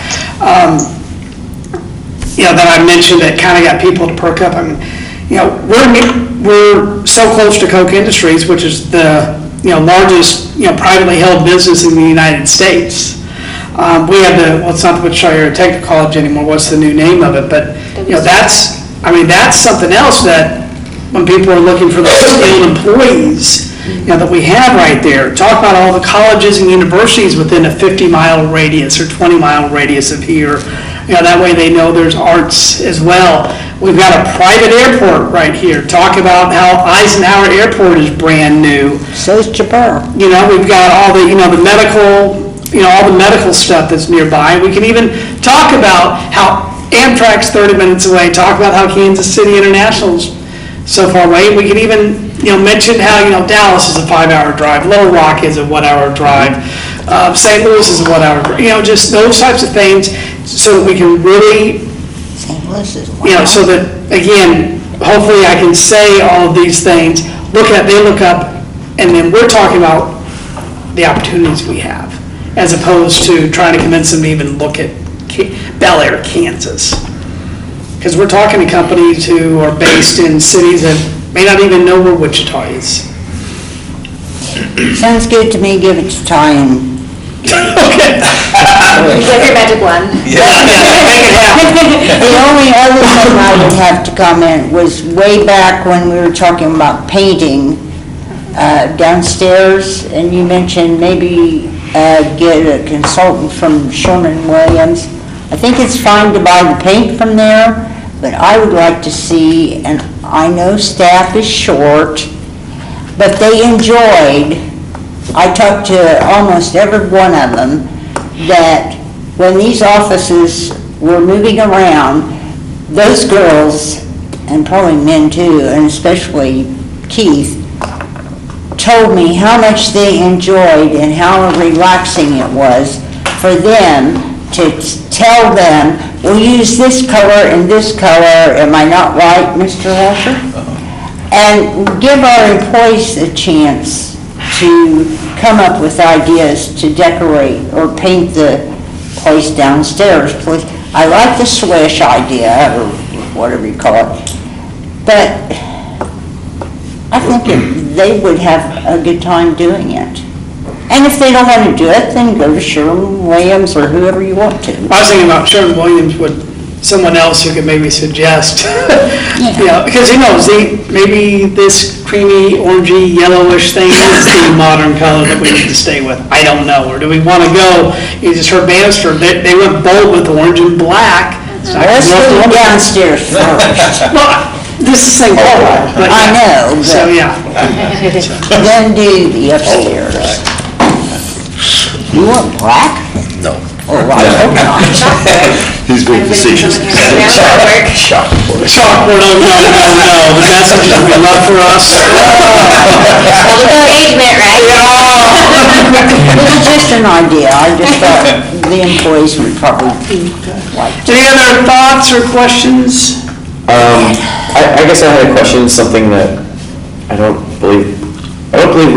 you know, that I mentioned that kind of got people to perk up. I mean, you know, we're so close to Koch Industries, which is the, you know, largest, you know, privately held business in the United States. We have well, it's not the Shire Technical College anymore, what's the new name of it, but, that's something else that, when people are looking for the skilled employees, that we have right there. Talk about all the colleges and universities within a 50-mile radius or 20-mile radius of here. That way they know there's arts as well. We've got a private airport right here. Talk about how Eisenhower Airport is brand new. So is Jabbar. We've got all the, the medical, all the medical stuff that's nearby. We can even talk about how Amtrak's 30 minutes away. Talk about how Kansas City International's so far away. We can even, mention how, Dallas is a 5-hour drive, Little Rock is a 1-hour drive, St. Louis is a 1-hour drive, just those types of things, so that we can really, St. Louis is so that, again, hopefully I can say all of these things, they look up, and then we're talking about the opportunities we have, as opposed to trying to convince them to even look at Bel Air, Kansas. Because we're talking to companies who are based in cities that may not even know where Wichita is. Sounds good to me, give it to Ty and... Okay. With your magic wand. Make it happen. The only other thing I would have to comment was way back when we were talking about painting downstairs, and you mentioned maybe get a consultant from Sherwin-Williams. I think it's fine to buy the paint from there, but I would like to see, and I know staff is short, but they enjoyed, I talked to almost every one of them, that when these offices were moving around, those girls, and probably men too, and especially Keith, told me how much they enjoyed and how relaxing it was for them to tell them, we'll use this color and this color, am I not right, Mr. Walter? And give our employees a chance to come up with ideas to decorate or paint the place downstairs. I like the swish idea, or whatever you call it, but I think they would have a good time doing it. And if they don't want to do it, then go to Sherwin-Williams or whoever you want to. I was thinking about Sherwin-Williams with someone else who could maybe suggest, because who knows, maybe this creamy, orangey, yellowish thing is the modern color that we need to stay with. I don't know. Or do we want to go, you just heard Bannister, they went bold with orange and black. Let's go downstairs first. Well, this is St. Paul. But I know, but So, yeah. then do the upstairs. You want black? No. Oh, I hope not. He's being facetious. Chalkboard, oh, no, the message will be love for us. Engagement, right? It was just an idea, I just thought the employees would probably like to. Any other thoughts or questions? I guess I had a question, something that I don't believe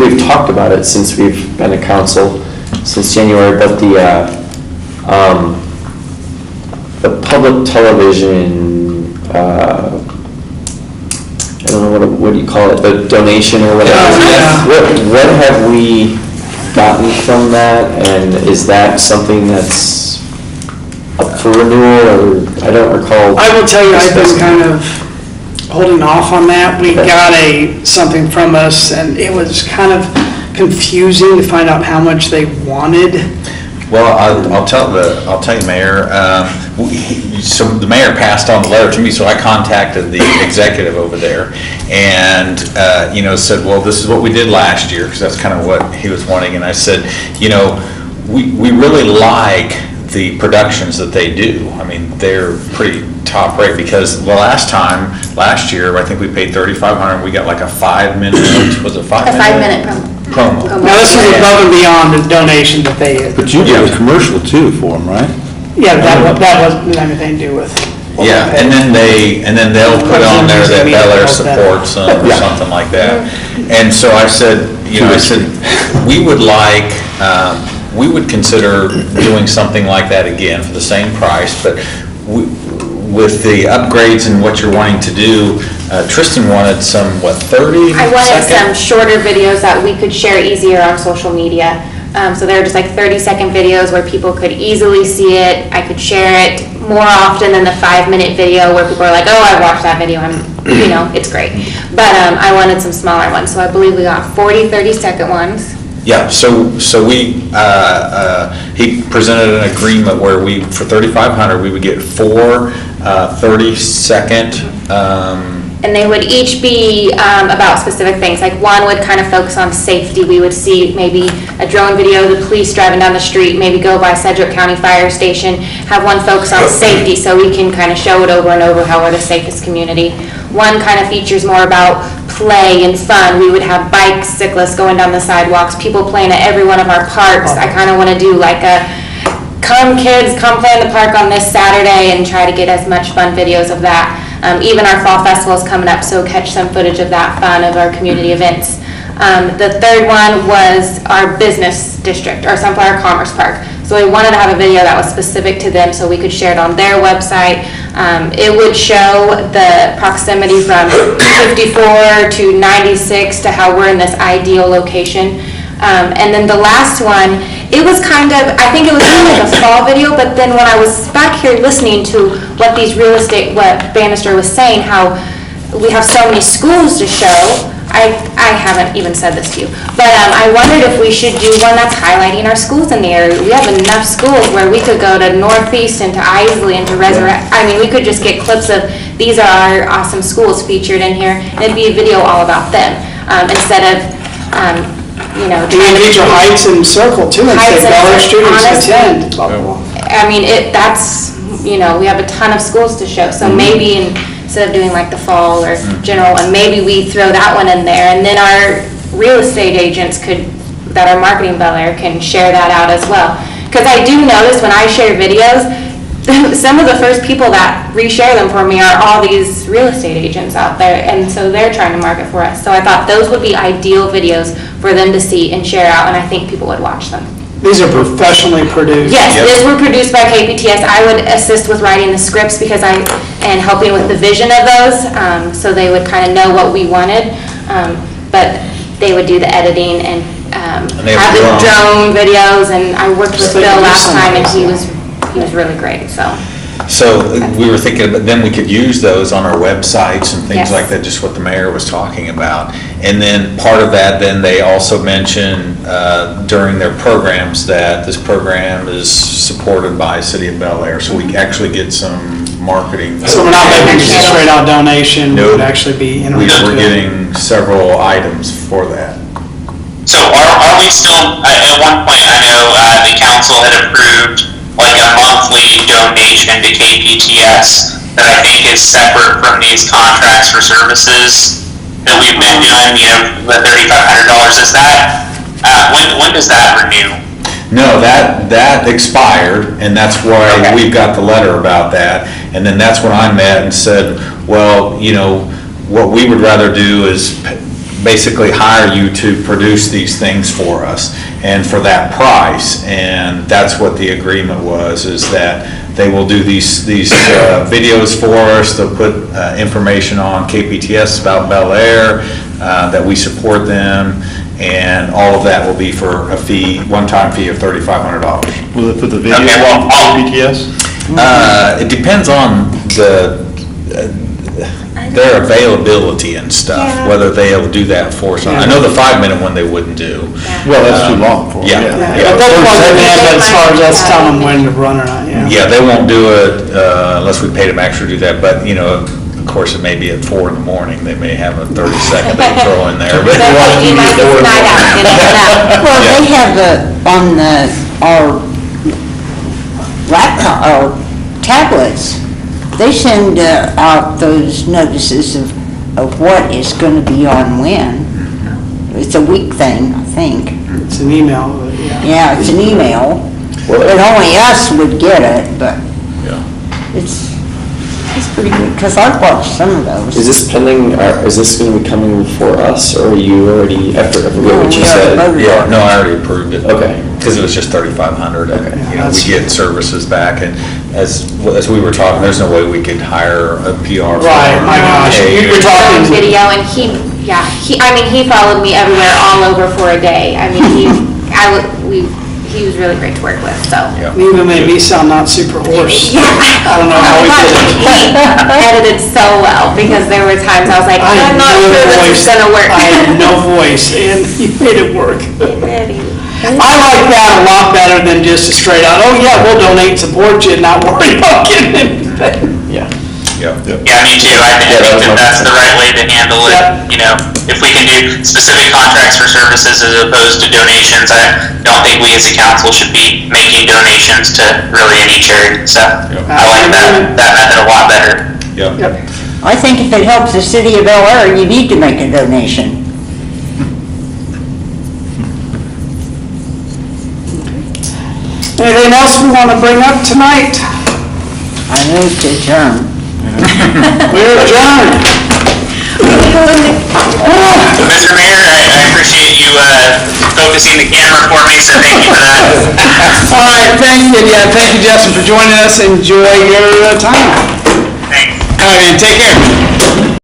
we've talked about it since we've been at council, since January, but the public television, I don't know, what do you call it, the donation or whatever? Yeah. What have we gotten from that, and is that something that's up for renewal, or I don't recall? I will tell you, I've been kind of holding off on that. We got something from us, and it was kind of confusing to find out how much they wanted. Well, I'll tell you, Mayor, so the mayor passed on the letter to me, so I contacted the executive over there and, said, well, this is what we did last year, because that's kind of what he was wanting. And I said, we really like the productions that they do. I mean, they're pretty top rate, because the last year, I think we paid $3,500, we got like a 5-minute, was it 5 minute? A 5-minute promo. Now, this is above and beyond the donation that they had. But you did a commercial too for them, right? Yeah, that wasn't anything to do with. what we Yeah, paid. and then they'll put on there that Bel Air supports them or Yeah. something like that. And so I said, we would like, we would consider doing something like that again for the same price, but with the upgrades and what you're wanting to do, Tristan wanted some, 30 I wanted second? some shorter videos that we could share easier on social media. So they're just like 30-second videos where people could easily see it. I could share it more often than the 5-minute video where people are like, oh, I watched that video, it's great. But I wanted some smaller ones, so I believe we got 40 30-second ones. Yeah, so we, he presented an agreement where for $3,500, we would get 4 30-second, And they would each be about specific things. Like one would kind of focus on safety. We would see maybe a drone video of the police driving down the street, maybe go by Sedgwick County Fire Station, have one focus on safety so we can kind of show it over and over how we're the safest community. One kind of features more about play and fun. We would have bicyclists going down the sidewalks, people playing at every one of our parks. I kind of want to do like a, come kids, come play in the park on this Saturday, and try to get as much fun videos of that. Even our fall festival is coming up, so catch some footage of that fun of our community events. The third one was our business district, our Sunflower Commerce Park. So we wanted to have a video that was specific to them so we could share it on their website. It would show the proximity from 54 to 96 to how we're in this ideal location. And then the last one, it was kind of, I think it was kind of like a fall video, but then when I was back here listening to what what Bannister was saying, how we have so many schools to show, I haven't even said this to you, but I wondered if we should do one that's highlighting our schools in the area. We have enough schools where we could go to Northeast and to Isley and to Resurrect. I mean, we could just get clips of, these are our awesome schools featured in here, and it'd be a video all about them, instead of, These are Heights and Circle too, and say Dollar students attend, blah, blah, blah. I mean, we have a ton of schools to show, so maybe instead of doing like the fall or general one, maybe we throw that one in there, and then our real estate agents that are marketing Bel Air can share that out as well. Because I do notice when I share videos, some of the first people that reshare them for me are all these real estate agents out there, and so they're trying to market for us. So I thought those would be ideal videos for them to see and share out, and I think people would watch them. These are professionally produced. Yes, these were produced by KPTS. I would assist with writing the scripts and helping with the vision of those, so they would kind of know what we wanted. But they would do the editing and have the drone videos, and I worked with Bill last time, and he was really great, so. So we were thinking, but then we could use those on our websites and things Yes. like that, just what the mayor was talking about. And then part of that, then they also mentioned during their programs that this program is supported by City of Bel Air, so we actually get some marketing. So we're not making just a straight out donation, we would actually be interested. We're getting several items for that. So are we still, at one point, I know the council had approved like a monthly donation to KPTS that I think is separate from these contracts for services that we've been doing, the $3,500, is that, when does that renew? No, that expired, and that's why we've got the letter about that. And then that's when I met and said, well, what we would rather do is basically hire you to produce these things for us, and for that price. And that's what the agreement was, is that they will do these videos for us. They'll put information on KPTS about Bel Air, that we support them, and all of that will be for a fee, one-time fee of $3,500. Will they put the video on BTS? It depends on their availability and stuff, whether they'll do that for us. I know the 5-minute one they wouldn't do. Well, that's too long for them. But they'll plug it in, but as far as us telling them when to run or not, Yeah, they won't do it unless we pay them extra to do that, but, of course, it may be at 4 in the morning, they may have a 30-second they throw in there. But You might get snide out, get in and out. Well, they have our laptop, our tablets, they send out those notices of what is going to be on when. It's a week thing, I think. it's an email, but Yeah, it's an email. And only us would get it, but it's pretty good, because I've watched some of those. Is this pending, is this going to be coming for us, or are you already, I forget what you said? Yeah, no, I already approved it. Okay. Because it was just $3,500, and, we get services back, and as we were talking, there's no way we could hire a PR firm. Right, my gosh, you're talking. Video, and he followed me everywhere, all over for a day. I mean, he was really great to work with, so. Even made me sound not super hoarse. I don't know how we did it. He edited so well, because there were times I was like, I had I'm not no sure this is voice. gonna work. I had no voice, and you made it work. He I like that a lot better than just a straight out, oh yeah, we'll donate, support you, and not worry about getting anything. Yeah, me too. I think that that's the right way to handle it. Yep. You know, if we can do specific contracts for services as opposed to donations, I don't think we as a council should be making donations to really any charity. So I like that method a lot better. Yep. I think if it helps the city of Aire, you need to make a donation. Anything else we want to bring up tonight? I move to adjourn. We're adjourned. Mr. Mayor, I appreciate you focusing the camera for me, so thank you for that. All right, thank you. Yeah, thank you, Justin, for joining us. Enjoy your time. Thanks. All right, man, take care.